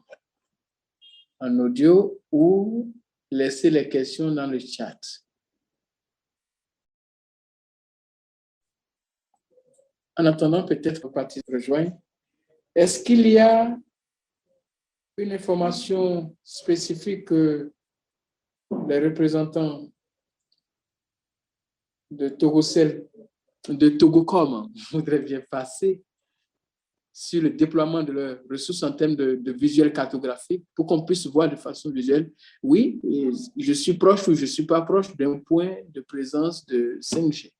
en audio ou laisser les questions dans le chat. En attendant, peut-être que partie se rejoindre. Est-ce qu'il y a une information spécifique que les représentants de Togocom voudraient bien passer sur le déploiement de leurs ressources en termes de visuel cartographique pour qu'on puisse voir de façon visuelle, oui, je suis proche ou je ne suis pas proche d'un point de présence de 5G.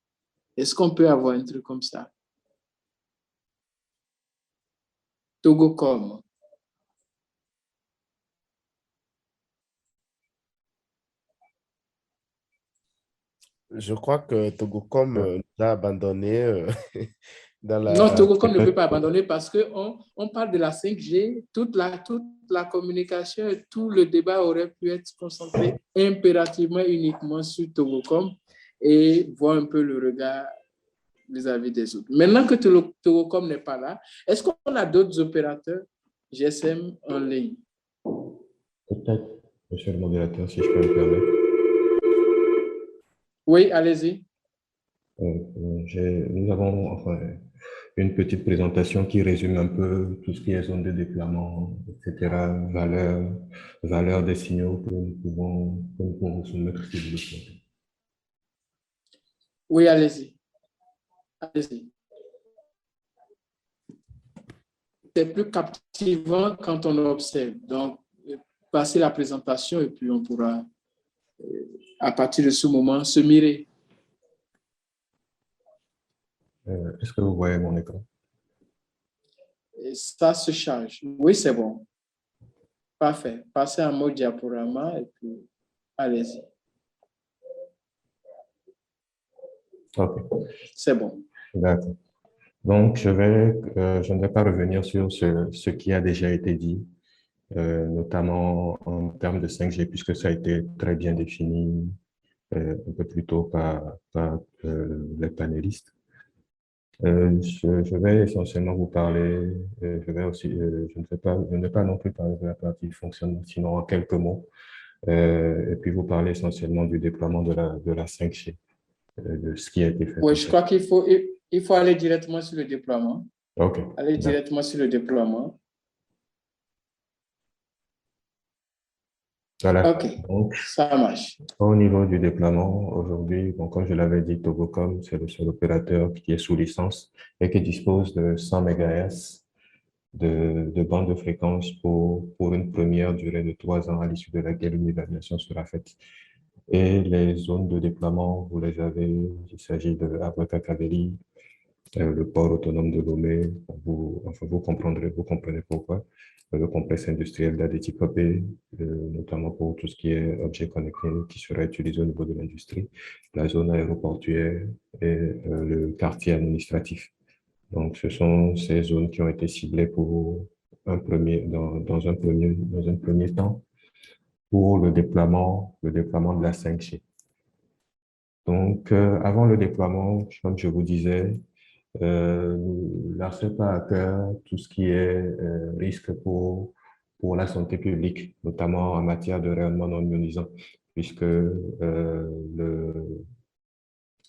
Est-ce qu'on peut avoir un truc comme ça? Togocom. Je crois que Togocom nous a abandonné dans la... Non, Togocom ne peut pas abandonner parce qu'on parle de la 5G, toute la communication et tout le débat aurait pu être concentré impérativement uniquement sur Togocom et voir un peu le regard vis-à-vis des autres. Maintenant que Togocom n'est pas là, est-ce qu'on a d'autres opérateurs GSM en ligne? Peut-être, monsieur le modérateur, si je peux me permettre. Oui, allez-y. Nous avons enfin, une petite présentation qui résume un peu tout ce qui est zone de déploiement, etc., valeur des signaux que nous pouvons soumettre si vous le souhaitez. Oui, allez-y. Allez-y. C'est plus captivant quand on observe. Donc, passez la présentation et puis on pourra, à partir de ce moment, se mirer. Est-ce que vous voyez mon écran? Et ça se charge. Oui, c'est bon. Parfait. Passez en mode diaporama et puis allez-y. OK. C'est bon. D'accord. Donc, je ne vais pas revenir sur ce qui a déjà été dit, notamment en termes de 5G, puisque ça a été très bien défini un peu plus tôt par les panélistes. Je vais essentiellement vous parler, je ne vais pas non plus parler de la partie fonctionnement, sinon en quelques mots, et puis vous parler essentiellement du déploiement de la 5G, de ce qui a été fait. Oui, je crois qu'il faut aller directement sur le déploiement. OK. Aller directement sur le déploiement. Voilà. OK, Donc, ça marche. au niveau du déploiement, aujourd'hui, bon, comme je l'avais dit, Togocom, c'est le seul opérateur qui est sous licence et qui dispose de 100 MHz de bande de fréquence pour une première durée de 3 ans, à l'issue de laquelle une évaluation sera faite. Et les zones de déploiement, vous les avez, il s'agit de Abrakakaveli, le port autonome de Lomé, vous comprendrez, vous comprenez pourquoi, le complexe industriel d'Adétikopé, notamment pour tout ce qui est objets connectés qui sera utilisé au niveau de l'industrie, la zone aéroportuaire et le quartier administratif. Donc, ce sont ces zones qui ont été ciblées pour dans un premier temps pour le déploiement de la 5G. Donc, avant le déploiement, comme je vous disais, l'ARCEP a à cœur tout ce qui est risque pour la santé publique, notamment en matière de rayonnement non ionisant, puisque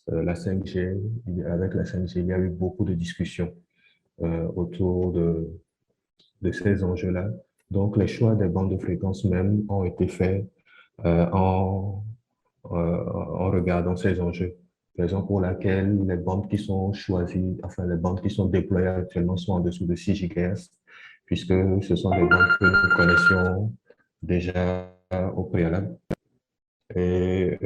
la 5G, avec la 5G, il y a eu beaucoup de discussions autour de ces enjeux-là. Donc, les choix des bandes de fréquence même ont été faits en regardant ces enjeux. Raison pour laquelle les bandes qui sont choisies, enfin les bandes qui sont déployées actuellement sont en dessous de 6 GHz, puisque ce sont des bandes que nous connaissions déjà au préalable. Et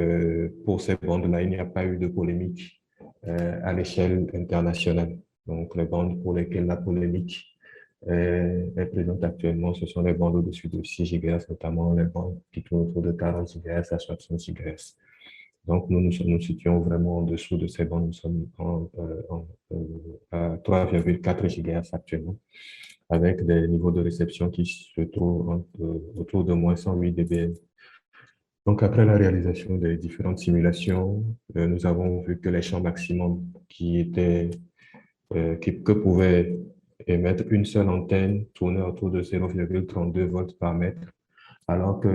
pour ces bandes-là, il n'y a pas eu de polémique à l'échelle internationale. Donc, les bandes pour lesquelles la polémique est présente actuellement, ce sont les bandes au-dessus de 6 GHz, notamment les bandes qui tournent autour de 40 GHz à 60 GHz. Donc, nous nous situons vraiment en dessous de ces bandes. Nous sommes à 3,4 GHz actuellement, avec des niveaux de réception qui se trouvent autour de moins 108 dBm. Donc, après la réalisation des différentes simulations, nous avons vu que les champs maximum que pouvait émettre une seule antenne tournaient autour de 0,32 volts par mètre, alors que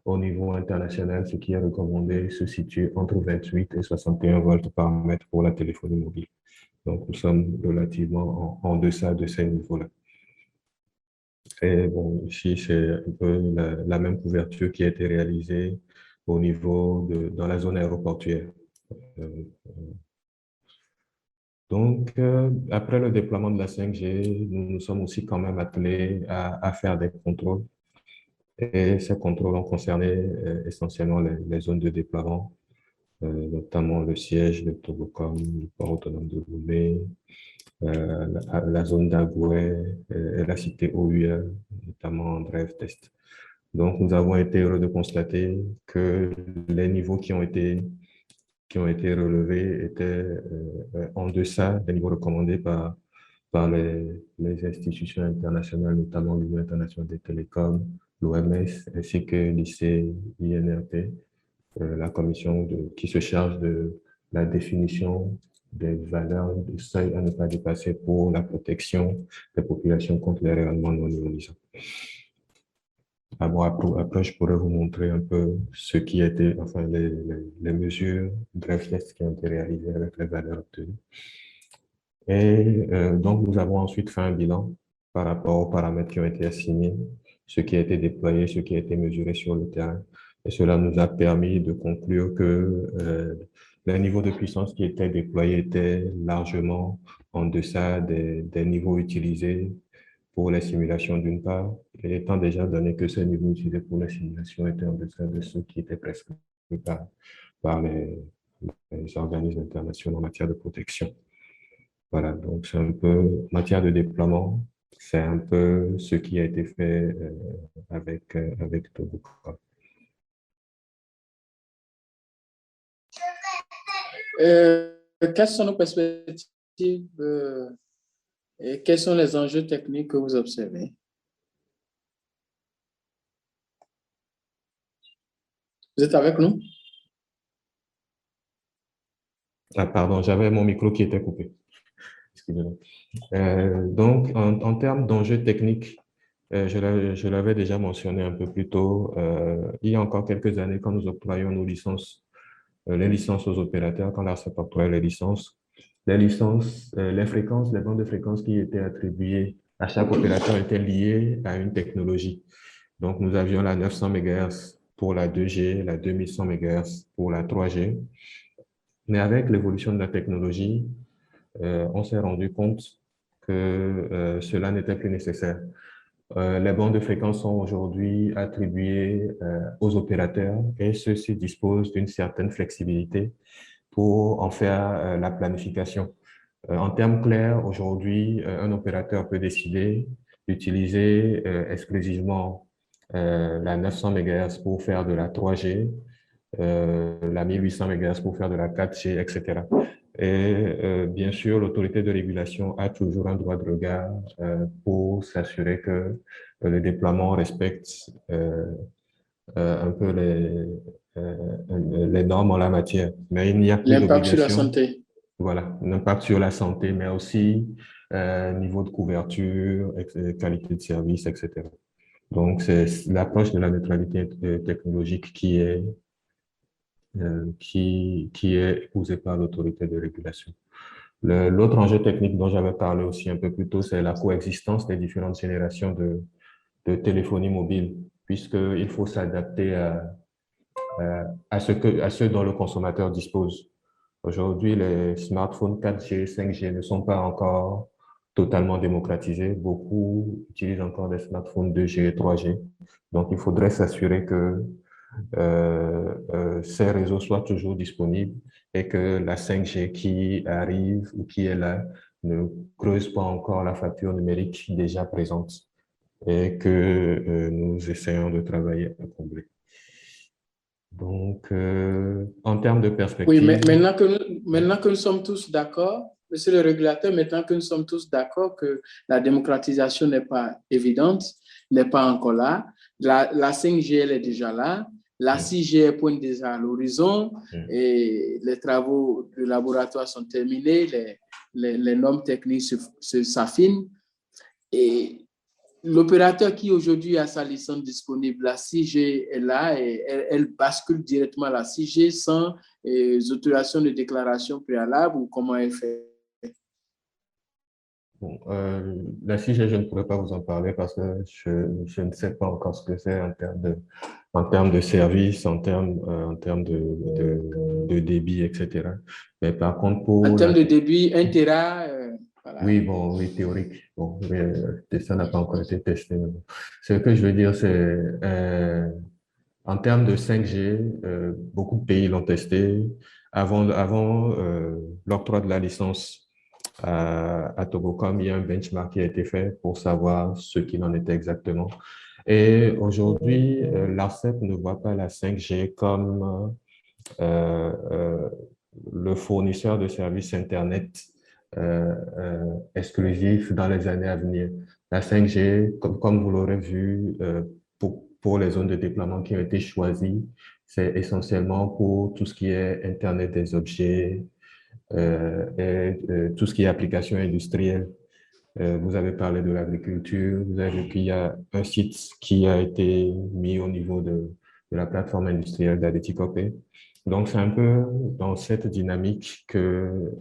au niveau international, ce qui est recommandé se situe entre 28 et 61 volts par mètre pour la téléphonie mobile. Donc, nous sommes relativement en deçà de ces niveaux-là. Et bon, ici, c'est un peu la même couverture qui a été réalisée au niveau dans la zone aéroportuaire. Donc, après le déploiement de la 5G, nous nous sommes aussi quand même attelés à faire des contrôles. Et ces contrôles ont concerné essentiellement les zones de déploiement, notamment le siège de Togocom, le port autonome de Lomé, la zone d'Agoué et la cité OUA, notamment en bref test. Donc, nous avons été heureux de constater que les niveaux qui ont été relevés étaient en deçà des niveaux recommandés par les institutions internationales, notamment l'Union internationale des télécoms, l'OMS, ainsi que l'ICNIRP, la commission qui se charge de la définition des valeurs de seuil à ne pas dépasser pour la protection des populations contre les rayonnements non ionisants. Après, je pourrais vous montrer un peu ce qui a été, enfin, les mesures, bref, tests qui ont été réalisés avec les valeurs obtenues. Et donc, nous avons ensuite fait un bilan par rapport aux paramètres qui ont été assignés, ce qui a été déployé, ce qui a été mesuré sur le terrain. Et cela nous a permis de conclure que les niveaux de puissance qui étaient déployés étaient largement en deçà des niveaux utilisés pour les simulations d'une part, et étant déjà donné que ces niveaux utilisés pour les simulations étaient en deçà de ceux qui étaient prescrits par les organismes internationaux en matière de protection. Voilà, donc c'est un peu, en matière de déploiement, c'est un peu ce qui a été fait avec Togocom. Quelles sont nos perspectives et quels sont les enjeux techniques que vous observez? Vous êtes avec nous? Ah, pardon, j'avais mon micro qui était coupé. Excusez-moi. Donc, en termes d'enjeux techniques, je l'avais déjà mentionné un peu plus tôt, il y a encore quelques années, quand nous octroyons nos licences, les licences aux opérateurs, quand l'ARCEP octroyait les licences, les fréquences, les bandes de fréquences qui étaient attribuées à chaque opérateur étaient liées à une technologie. Donc, nous avions la 900 MHz pour la 2G, la 2100 MHz pour la 3G. Mais avec l'évolution de la technologie, on s'est rendu compte que cela n'était plus nécessaire. Les bandes de fréquences sont aujourd'hui attribuées aux opérateurs et ceux-ci disposent d'une certaine flexibilité pour en faire la planification. En termes clairs, aujourd'hui, un opérateur peut décider d'utiliser exclusivement la 900 MHz pour faire de la 3G, la 1800 MHz pour faire de la 4G, etc. Et bien sûr, l'autorité de régulation a toujours un droit de regard pour s'assurer que le déploiement respecte un peu les normes en la matière. Mais il n'y a plus L'impact sur la d'obligation. santé. Voilà, l'impact sur la santé, mais aussi niveau de couverture, qualité de service, etc. Donc, c'est l'approche de la neutralité technologique qui est épousée par l'autorité de régulation. L'autre enjeu technique dont j'avais parlé aussi un peu plus tôt, c'est la coexistence des différentes générations de téléphonie mobile, puisqu'il faut s'adapter à ce dont le consommateur dispose. Aujourd'hui, les smartphones 4G, 5G ne sont pas encore totalement démocratisés. Beaucoup utilisent encore des smartphones 2G et 3G. Donc, il faudrait s'assurer que ces réseaux soient toujours disponibles et que la 5G qui arrive ou qui est là ne creuse pas encore la facture numérique déjà présente et que nous essayons de travailler à combler. Donc, en termes de perspective... Oui, mais maintenant que nous sommes tous d'accord, monsieur le régulateur, maintenant que nous sommes tous d'accord que la démocratisation n'est pas évidente, n'est pas encore là, la 5G, elle est déjà là, la 6G pointe déjà à l'horizon, et les travaux de laboratoire sont terminés, les normes techniques s'affinent, et l'opérateur qui aujourd'hui a sa licence disponible, la 6G est là et elle bascule directement à la 6G sans autorisation de déclaration préalable ou comment elle fait? Bon, la 6G, je ne pourrais pas vous en parler parce que je ne sais pas encore ce que c'est en termes de service, en termes de débit, etc. Mais par contre, pour en termes de débit, 1 Tera, voilà. Oui, bon, oui, théorique. Bon, mais, ça n'a pas encore été testé. Mais bon. Ce que je veux dire, c'est en termes de 5G, beaucoup de pays l'ont testé. Avant l'octroi de la licence à Togocom, il y a un benchmark qui a été fait pour savoir ce qu'il en était exactement. Et aujourd'hui, l'ARCEP ne voit pas la 5G comme le fournisseur de services Internet exclusif dans les années à venir. La 5G, comme vous l'aurez vu, pour les zones de déploiement qui ont été choisies, c'est essentiellement pour tout ce qui est Internet des objets et tout ce qui est application industrielle. Vous avez parlé de l'agriculture, vous avez vu qu'il y a un site qui a été mis au niveau de la plateforme industrielle d'Adetikopé. Donc, c'est un peu dans cette dynamique que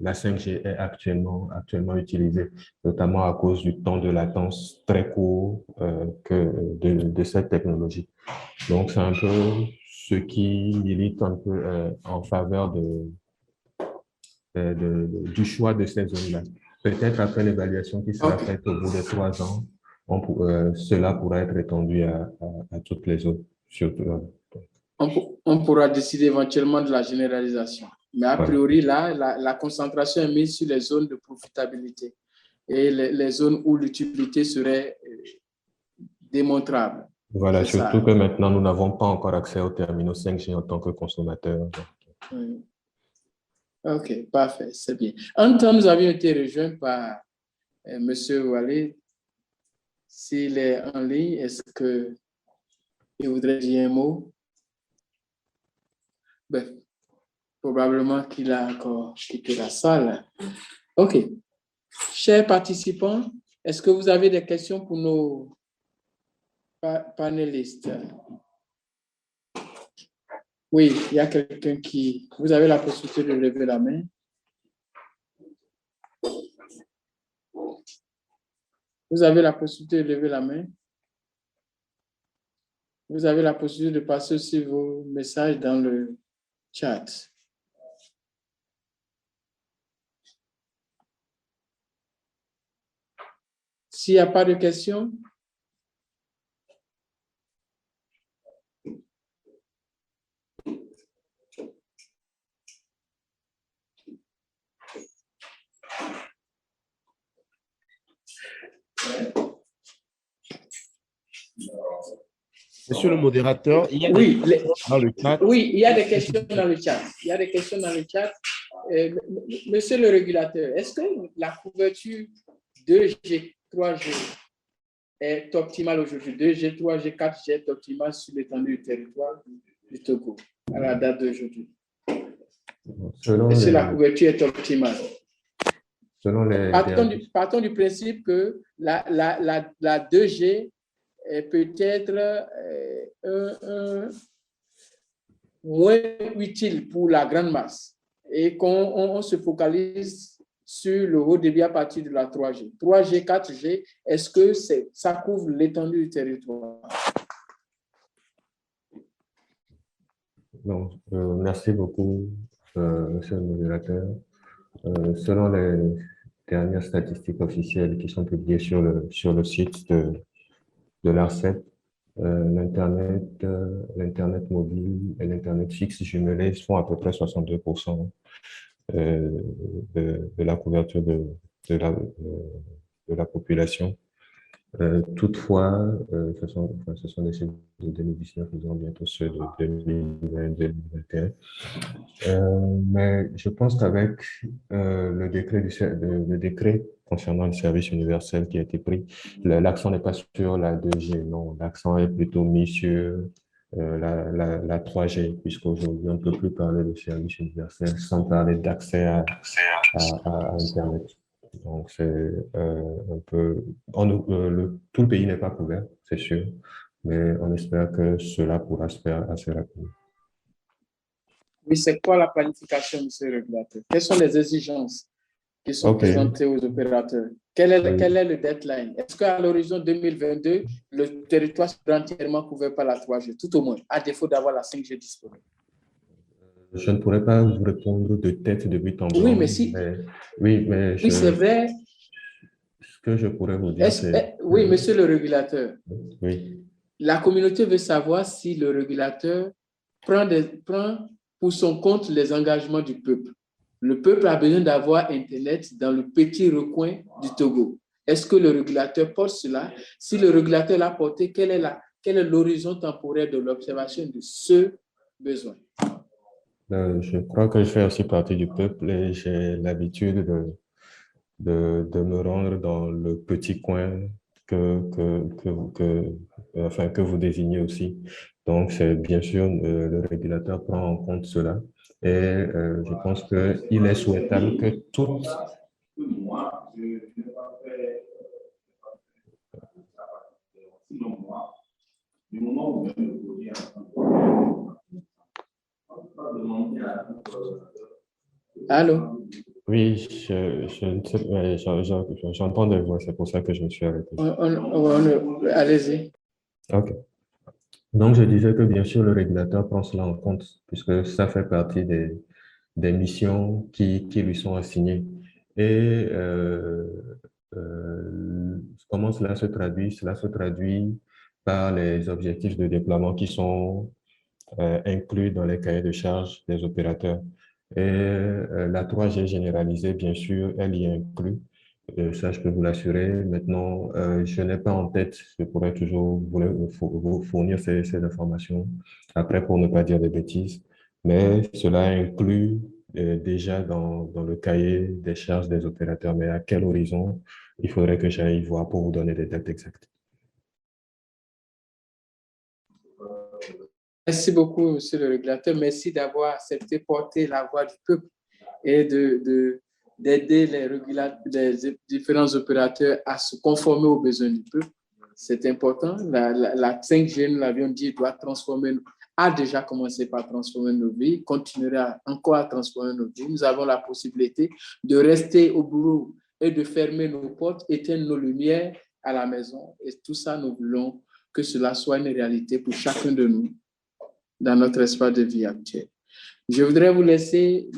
la 5G est actuellement utilisée, notamment à cause du temps de latence très court de cette technologie. Donc, c'est un peu ce qui milite un peu en faveur du choix de ces zones-là. Peut-être après l'évaluation qui sera faite au bout de 3 ans, cela pourra être étendu à toutes les zones. On pourra décider éventuellement de la généralisation. Mais a priori, là, la concentration est mise sur les zones de profitabilité et les zones où l'utilité serait démontrable. Voilà, surtout que maintenant, nous n'avons pas encore accès aux terminaux 5G en tant que consommateurs. Oui. OK, parfait, c'est bien. En temps, nous avions été rejoints par M. Walid. S'il est en ligne, est-ce qu'il voudrait dire un mot? Ben, probablement qu'il a encore quitté la salle. OK. Chers participants, est-ce que vous avez des questions pour nos panélistes? Oui, il y a quelqu'un qui... Vous avez la possibilité de lever la main. Vous avez la possibilité de lever la main. Vous avez la possibilité de passer aussi vos messages dans le chat. S'il n'y a pas de questions, Monsieur le modérateur, il y a des questions dans le chat. Oui, il y a des questions dans le chat. Il y a des questions dans le chat. Monsieur le régulateur, est-ce que la couverture 2G, 3G est optimale aujourd'hui? 2G, 3G, 4G est optimale sur l'étendue du territoire du Togo à la date d'aujourd'hui? Est-ce que la couverture est optimale? Selon les partons du principe que la 2G est peut-être moins utile pour la grande masse et qu'on se focalise sur le haut débit à partir de la 3G. 3G, 4G, est-ce que ça couvre l'étendue du territoire? Donc, merci beaucoup, monsieur le modérateur. Selon les dernières statistiques officielles qui sont publiées sur le site de l'ARCEP, l'Internet mobile et l'Internet fixe jumelés font à peu près 62% de la couverture de la population. Toutefois, ce sont les chiffres de 2019, nous avons bientôt ceux de 2020-2021. Mais je pense qu'avec le décret concernant le service universel qui a été pris, l'accent n'est pas sur la 2G, non, l'accent est plutôt mis sur la 3G, puisqu'aujourd'hui, on ne peut plus parler de service universel sans parler d'accès à Internet. Donc, c'est un peu... tout le pays n'est pas couvert, c'est sûr, mais on espère que cela pourra se faire assez rapidement. Oui, c'est quoi la planification, monsieur le régulateur? Quelles sont les exigences qui sont présentées aux opérateurs? Quel est le deadline? Est-ce qu'à l'horizon 2022, le territoire sera entièrement couvert par la 3G, tout au moins, à défaut d'avoir la 5G disponible? Je ne pourrais pas vous répondre de tête de but en blanc. Oui, mais si. Oui, c'est vrai. Ce que je pourrais vous dire, c'est... Oui, monsieur le régulateur. Oui. La communauté veut savoir si le régulateur prend pour son compte les engagements du peuple. Le peuple a besoin d'avoir Internet dans le petit recoin du Togo. Est-ce que le régulateur porte cela? Si le régulateur l'a porté, quel est l'horizon temporel de l'observation de ce besoin? Je crois que je fais aussi partie du peuple et j'ai l'habitude de me rendre dans le petit coin que vous désignez aussi. Donc, c'est bien sûr, le régulateur prend en compte cela et je pense qu'il est souhaitable que toutes... Allô? Oui, je ne sais pas, j'entends des voix, c'est pour ça que je me suis arrêté. Allez-y. OK. Donc, je disais que bien sûr, le régulateur prend cela en compte, puisque ça fait partie des missions qui lui sont assignées. Et comment cela se traduit? Cela se traduit par les objectifs de déploiement qui sont inclus dans les cahiers de charges des opérateurs. Et la 3G généralisée, bien sûr, elle y est inclue. Ça, je peux vous l'assurer. Maintenant, je n'ai pas en tête, je pourrais toujours vous fournir ces informations après pour ne pas dire des bêtises, mais cela inclut déjà dans le cahier des charges des opérateurs. Mais à quel horizon, il faudrait que j'aille voir pour vous donner des dates exactes. Merci beaucoup, monsieur le régulateur. Merci d'avoir accepté de porter la voix du peuple et d'aider les différents opérateurs à se conformer aux besoins du peuple. C'est important. La 5G, nous l'avions dit, a déjà commencé par transformer nos vies, continuera encore à transformer nos vies. Nous avons la possibilité de rester au bureau et de fermer nos portes, éteindre nos lumières à la maison. Et tout ça, nous voulons que cela soit une réalité pour chacun de nous dans notre espace de vie actuel. Je voudrais vous laisser,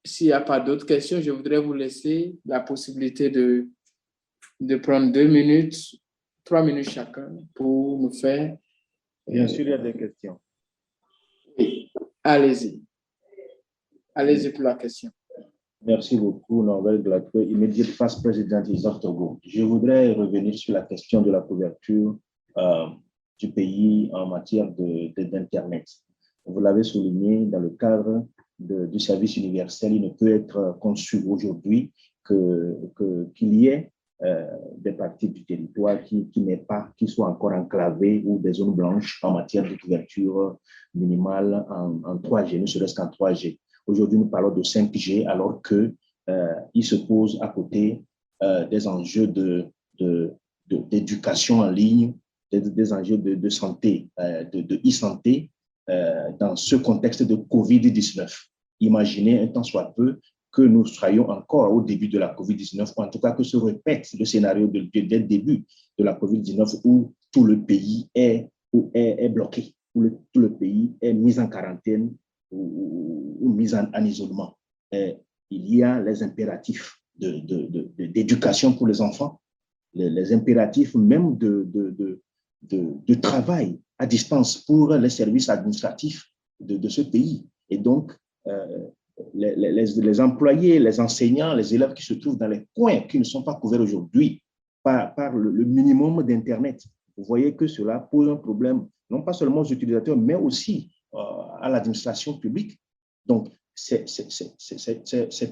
s'il n'y a pas d'autres questions, je voudrais vous laisser la possibilité de prendre 2 minutes, 3 minutes chacun pour nous faire... Bien sûr, il y a des questions. Oui, allez-y. Allez-y pour la question. Merci beaucoup, Norbert Glacoué, immédiat vice-président d'Isor Togo. Je voudrais revenir sur la question de la couverture du pays en matière d'Internet. Vous l'avez souligné, dans le cadre du service universel, il ne peut être conçu aujourd'hui qu'il y ait des parties du territoire qui soient encore enclavées ou des zones blanches en matière de couverture minimale en 3G, ne serait-ce qu'en 3G. Aujourd'hui, nous parlons de 5G alors qu'il se pose à côté des enjeux d'éducation en ligne, des enjeux de santé, de e-santé dans ce contexte de COVID-19. Imaginez un temps soit peu que nous soyons encore au début de la COVID-19, ou en tout cas que se répète le scénario dès le début de la COVID-19 où tout le pays est bloqué, où tout le pays est mis en quarantaine ou mis en isolement. Il y a les impératifs d'éducation pour les enfants, les impératifs même de travail à distance pour les services administratifs de ce pays. Et donc, les employés, les enseignants, les élèves qui se trouvent dans les coins qui ne sont pas couverts aujourd'hui par le minimum d'Internet. Vous voyez que cela pose un problème, non pas seulement aux utilisateurs, mais aussi à l'administration publique. Donc, c'est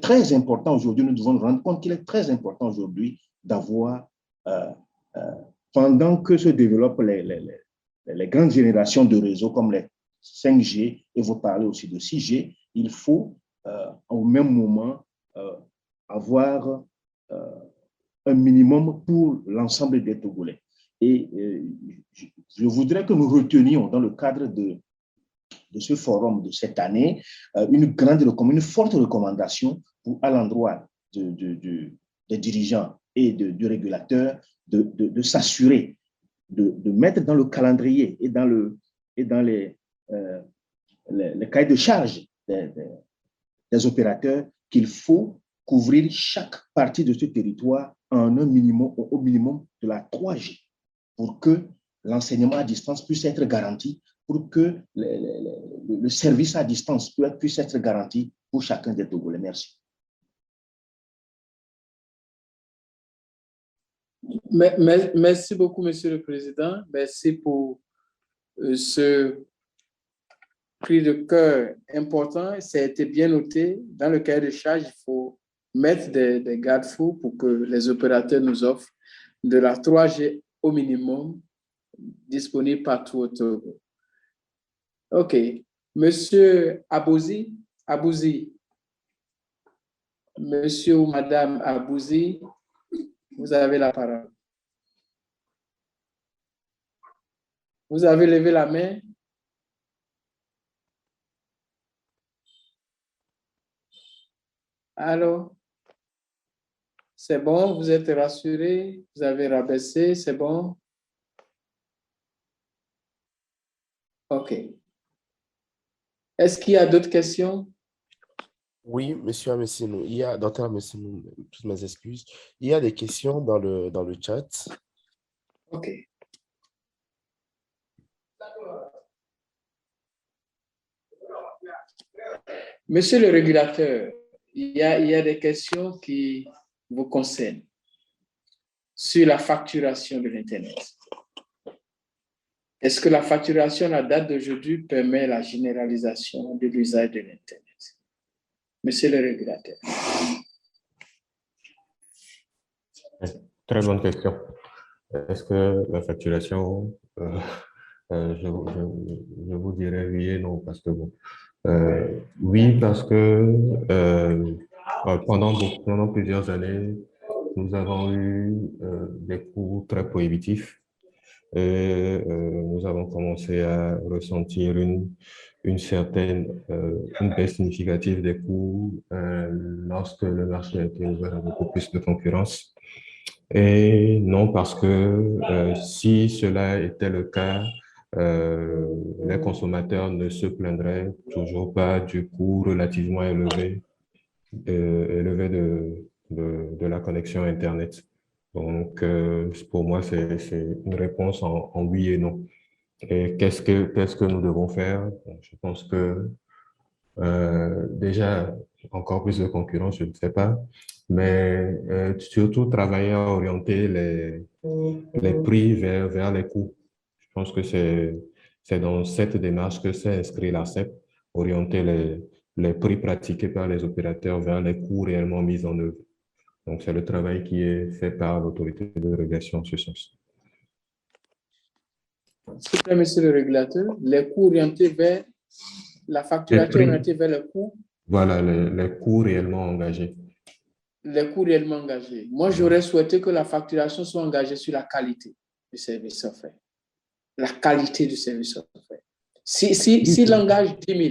très important aujourd'hui, nous devons nous rendre compte qu'il est très important aujourd'hui d'avoir, pendant que se développent les grandes générations de réseaux comme les 5G, et vous parlez aussi de 6G, il faut au même moment avoir un minimum pour l'ensemble des Togolais. Et je voudrais que nous retenions dans le cadre de ce forum de cette année une forte recommandation à l'endroit des dirigeants et du régulateur de s'assurer de mettre dans le calendrier et dans les cahiers de charge des opérateurs qu'il faut couvrir chaque partie de ce territoire au minimum de la 3G pour que l'enseignement à distance puisse être garanti, pour que le service à distance puisse être garanti pour chacun des Togolais. Merci. Merci beaucoup, Monsieur le Président. Merci pour ce cri de cœur important. Ça a été bien noté. Dans le cahier de charge, il faut mettre des garde-fous pour que les opérateurs nous offrent de la 3G au minimum disponible partout au Togo. OK. Monsieur Abouzi, Monsieur ou Madame Abouzi, vous avez la parole. Vous avez levé la main. Allô? C'est bon, vous êtes rassuré, vous avez rabaissé, c'est bon? OK. Est-ce qu'il y a d'autres questions? Oui, monsieur Amessinou, docteur Amessinou, toutes mes excuses. Il y a des questions dans le chat. OK. Monsieur le régulateur, il y a des questions qui vous concernent sur la facturation de l'Internet. Est-ce que la facturation à date d'aujourd'hui permet la généralisation de l'usage de l'Internet? Monsieur le régulateur. Très bonne question. Est-ce que la facturation, je vous dirais oui et non, parce que bon, oui, parce que pendant plusieurs années, nous avons eu des coûts très prohibitifs et nous avons commencé à ressentir une certaine une baisse significative des coûts lorsque le marché a été ouvert à beaucoup plus de concurrence. Et non, parce que si cela était le cas, les consommateurs ne se plaindraient toujours pas du coût relativement élevé de la connexion Internet. Donc, pour moi, c'est une réponse en oui et non. Et qu'est-ce que nous devons faire? Je pense que déjà, encore plus de concurrence, je ne sais pas, mais surtout travailler à orienter les prix vers les coûts. Je pense que c'est dans cette démarche que s'est inscrit l'ARCEP, orienter les prix pratiqués par les opérateurs vers les coûts réellement mis en œuvre. Donc, c'est le travail qui est fait par l'autorité de régulation en ce sens. S'il vous plaît, monsieur le régulateur, les coûts orientés vers la facturation orientée vers les coûts. Voilà, les coûts réellement engagés. Les coûts réellement engagés. Moi, j'aurais souhaité que la facturation soit engagée sur la qualité du service offert. La qualité du service offert. S'il engage 10 000,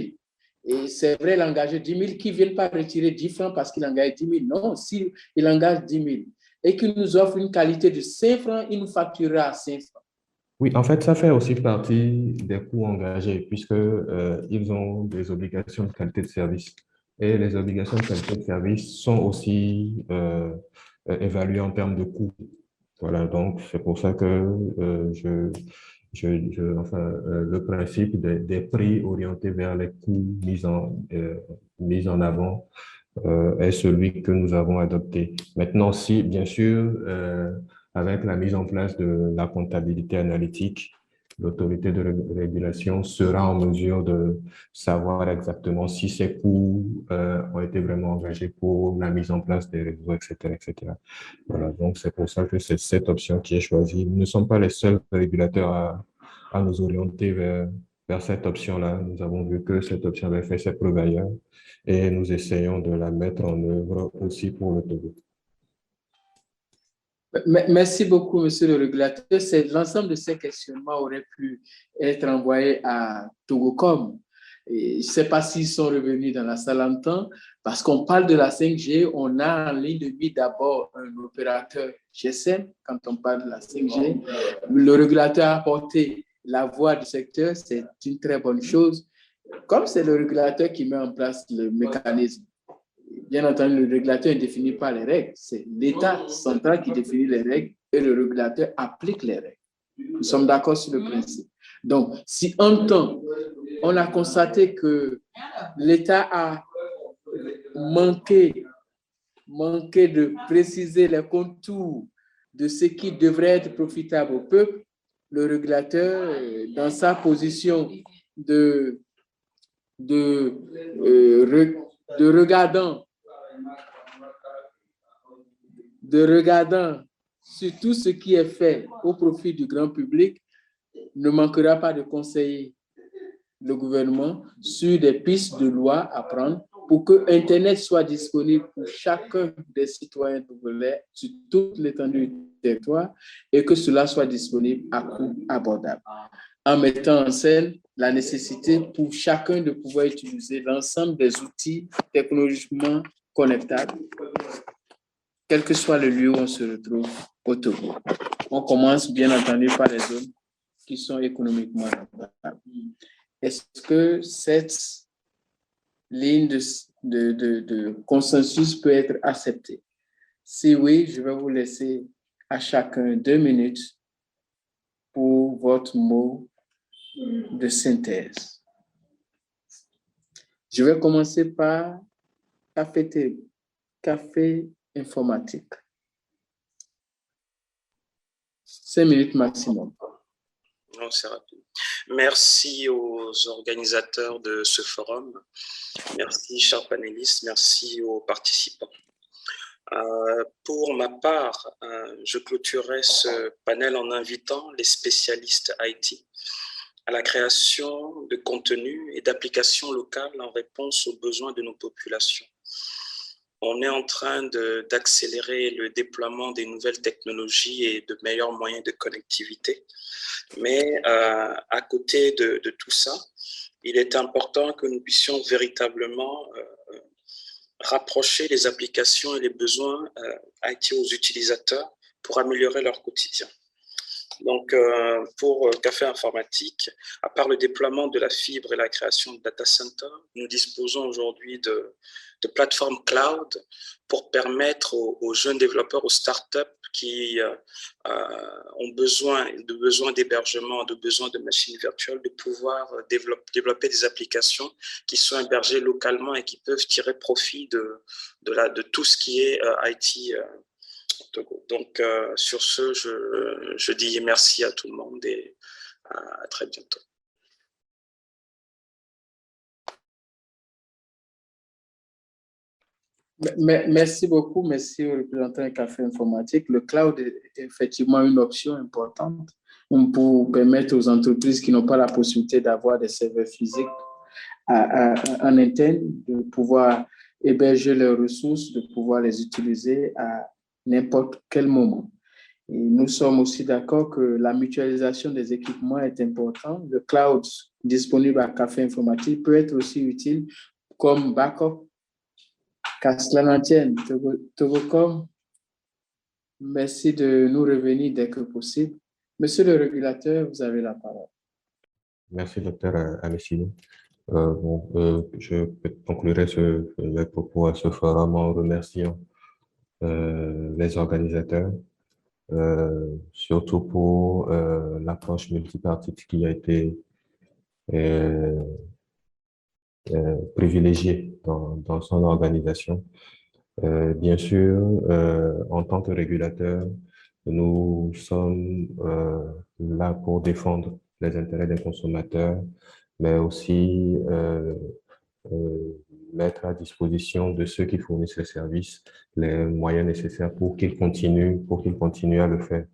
et c'est vrai, il engage 10 000 qui ne viennent pas retirer 10 francs parce qu'il engage 10 000. Non, s'il engage 10 000 et qu'il nous offre une qualité de 5 francs, il nous facturera à 5 francs. Oui, en fait, ça fait aussi partie des coûts engagés puisque ils ont des obligations de qualité de service. Et les obligations de qualité de service sont aussi évaluées en termes de coûts. Voilà, donc c'est pour ça que le principe des prix orientés vers les coûts mis en avant est celui que nous avons adopté. Maintenant, si, bien sûr, avec la mise en place de la comptabilité analytique, l'autorité de régulation sera en mesure de savoir exactement si ces coûts ont été vraiment engagés pour la mise en place des réseaux, etc., etc. Voilà, donc c'est pour ça que c'est cette option qui est choisie. Nous ne sommes pas les seuls régulateurs à nous orienter vers cette option-là. Nous avons vu que cette option avait fait ses preuves ailleurs et nous essayons de la mettre en œuvre aussi pour le Togo. Merci beaucoup, monsieur le régulateur. L'ensemble de ces questionnements auraient pu être envoyés à Togocom. Et je ne sais pas s'ils sont revenus dans la salle en temps, parce qu'on parle de la 5G, on a en ligne de vie d'abord un opérateur GSM, quand on parle de la 5G. Le régulateur a apporté la voix du secteur, c'est une très bonne chose. Comme c'est le régulateur qui met en place le mécanisme, bien entendu, le régulateur ne définit pas les règles, c'est l'État central qui définit les règles et le régulateur applique les règles. Nous sommes d'accord sur le principe. Donc, si en temps, on a constaté que l'État a manqué de préciser les contours de ce qui devrait être profitable au peuple, le régulateur, dans sa position de regardant sur tout ce qui est fait au profit du grand public, ne manquera pas de conseiller le gouvernement sur des pistes de loi à prendre pour que Internet soit disponible pour chacun des citoyens togolais sur toute l'étendue du territoire et que cela soit disponible à coût abordable, en mettant en scène la nécessité pour chacun de pouvoir utiliser l'ensemble des outils technologiquement connectables, quel que soit le lieu où on se retrouve au Togo. On commence bien entendu par les zones qui sont économiquement rentables. Est-ce que cette ligne de consensus peut être acceptée? Si oui, je vais vous laisser à chacun 2 minutes pour votre mot de synthèse. Je vais commencer par café informatique. 5 minutes maximum. Non, c'est rapide. Merci aux organisateurs de ce forum. Merci, chers panélistes. Merci aux participants. Pour ma part, je clôturerai ce panel en invitant les spécialistes IT à la création de contenus et d'applications locales en réponse aux besoins de nos populations. On est en train d'accélérer le déploiement des nouvelles technologies et de meilleurs moyens de connectivité. Mais à côté de tout ça, il est important que nous puissions véritablement rapprocher les applications et les besoins IT aux utilisateurs pour améliorer leur quotidien. Donc, pour Café Informatique, à part le déploiement de la fibre et la création de data centers, nous disposons aujourd'hui de plateformes cloud pour permettre aux jeunes développeurs, aux startups qui ont besoin d'hébergement, de besoin de machines virtuelles, de pouvoir développer des applications qui sont hébergées localement et qui peuvent tirer profit de tout ce qui est IT. Donc, sur ce, je dis merci à tout le monde et À très bientôt. Merci beaucoup, merci au représentant du Café Informatique. Le cloud est effectivement une option importante pour permettre aux entreprises qui n'ont pas la possibilité d'avoir des serveurs physiques en interne de pouvoir héberger leurs ressources, de pouvoir les utiliser à n'importe quel moment. Et nous sommes aussi d'accord que la mutualisation des équipements est importante. Le cloud disponible à Café Informatique peut être aussi utile comme backup. Qu'à cela n'en tienne, Togocom, merci de nous revenir dès que possible. Monsieur le régulateur, vous avez la parole. Merci, docteur Amessine. Je conclurai le propos à ce forum en remerciant les organisateurs, surtout pour l'approche multipartite qui a été privilégiée dans son organisation. Bien sûr, en tant que régulateur, nous sommes là pour défendre les intérêts des consommateurs, mais aussi mettre à disposition de ceux qui fournissent les services les moyens nécessaires pour qu'ils continuent à le faire.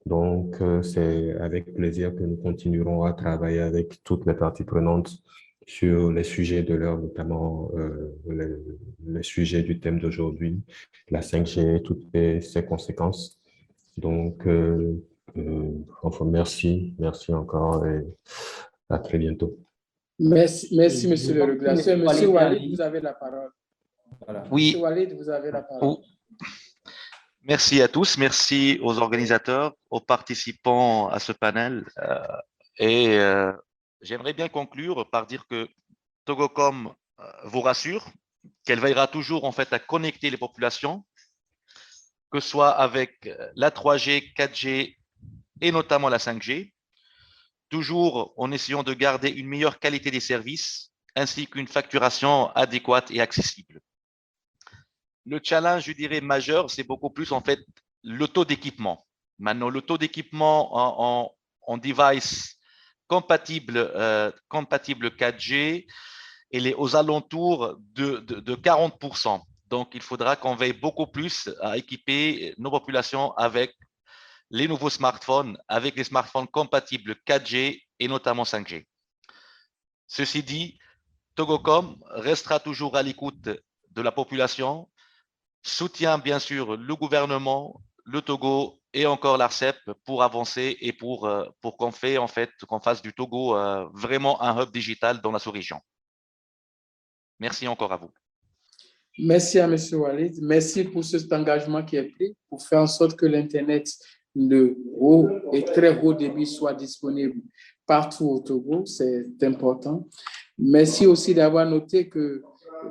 Donc, c'est avec plaisir que nous continuerons à travailler avec toutes les parties prenantes sur les sujets de l'heure, notamment les sujets du thème d'aujourd'hui, la 5G, toutes ses conséquences. Donc, enfin, merci encore et à très bientôt. Merci, monsieur le régulateur. Monsieur Walid, vous avez la parole. Voilà. Oui. Monsieur Walid, vous avez la parole. Merci à tous, merci aux organisateurs, aux participants à ce panel. J'aimerais bien conclure par dire que Togocom vous rassure qu'elle veillera toujours en fait à connecter les populations, que ce soit avec la 3G, 4G et notamment la 5G, toujours en essayant de garder une meilleure qualité des services ainsi qu'une facturation adéquate et accessible. Le challenge, je dirais, majeur, c'est beaucoup plus en fait le taux d'équipement. Maintenant, le taux d'équipement en device compatible 4G, il est aux alentours de 40%. Donc, il faudra qu'on veille beaucoup plus à équiper nos populations avec les nouveaux smartphones, avec les smartphones compatibles 4G et notamment 5G. Ceci dit, Togocom restera toujours à l'écoute de la population, soutient bien sûr le gouvernement, le Togo et encore l'ARCEP pour avancer et pour qu'on fasse du Togo vraiment un hub digital dans la sous-région. Merci encore à vous. Merci à M. Walid. Merci pour cet engagement qui est pris pour faire en sorte que l'Internet de haut et très haut débit soit disponible partout au Togo. C'est important. Merci aussi d'avoir noté que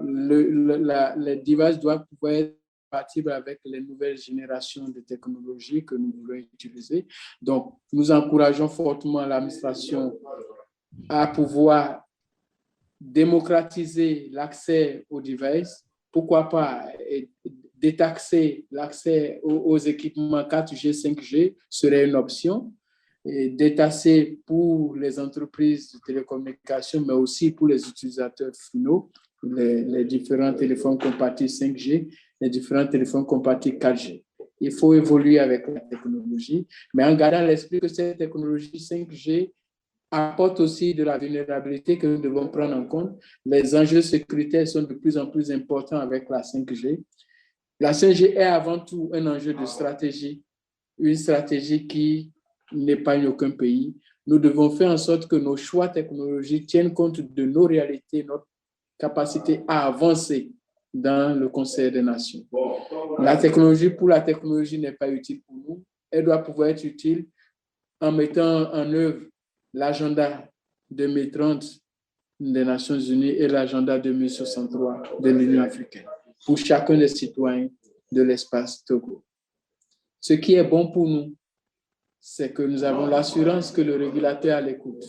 les devices doivent pouvoir être compatibles avec les nouvelles générations de technologies que nous voulons utiliser. Donc, nous encourageons fortement l'administration à pouvoir démocratiser l'accès aux devices. Pourquoi pas détaxer l'accès aux équipements 4G, 5G serait une option. Et détaxer pour les entreprises de télécommunications, mais aussi pour les utilisateurs finaux, les différents téléphones compatibles 5G, les différents téléphones compatibles 4G. Il faut évoluer avec la technologie, mais en gardant à l'esprit que cette technologie 5G apporte aussi de la vulnérabilité que nous devons prendre en compte. Les enjeux sécuritaires sont de plus en plus importants avec la 5G. La 5G est avant tout un enjeu de stratégie, une stratégie qui n'épargne aucun pays. Nous devons faire en sorte que nos choix technologiques tiennent compte de nos réalités, notre capacité à avancer dans le Conseil des Nations. La technologie pour la technologie n'est pas utile pour nous. Elle doit pouvoir être utile en mettant en œuvre l'agenda 2030 des Nations Unies et l'agenda 2063 de l'Union africaine pour chacun des citoyens de l'espace Togo. Ce qui est bon pour nous, c'est que nous avons l'assurance que le régulateur est à l'écoute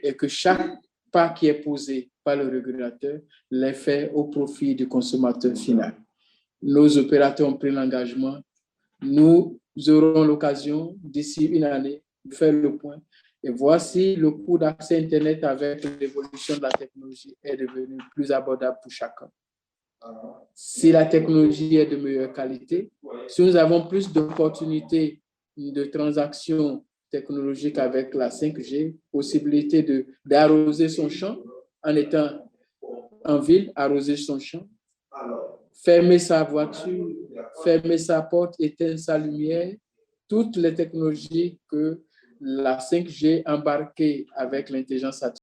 et que chaque pas qui est posé par le régulateur l'est fait au profit du consommateur final. Nos opérateurs ont pris l'engagement. Nous aurons l'occasion, d'ici une année, de faire le point Et voici le coût d'accès Internet avec l'évolution de la technologie est devenu plus abordable pour chacun. Si la technologie est de meilleure qualité, si nous avons plus d'opportunités de transactions technologiques avec la 5G, possibilité d'arroser son champ en étant en ville, arroser son champ, fermer sa voiture, fermer sa porte, éteindre sa lumière, toutes les technologies que la 5G embarquée avec l'intelligence artificielle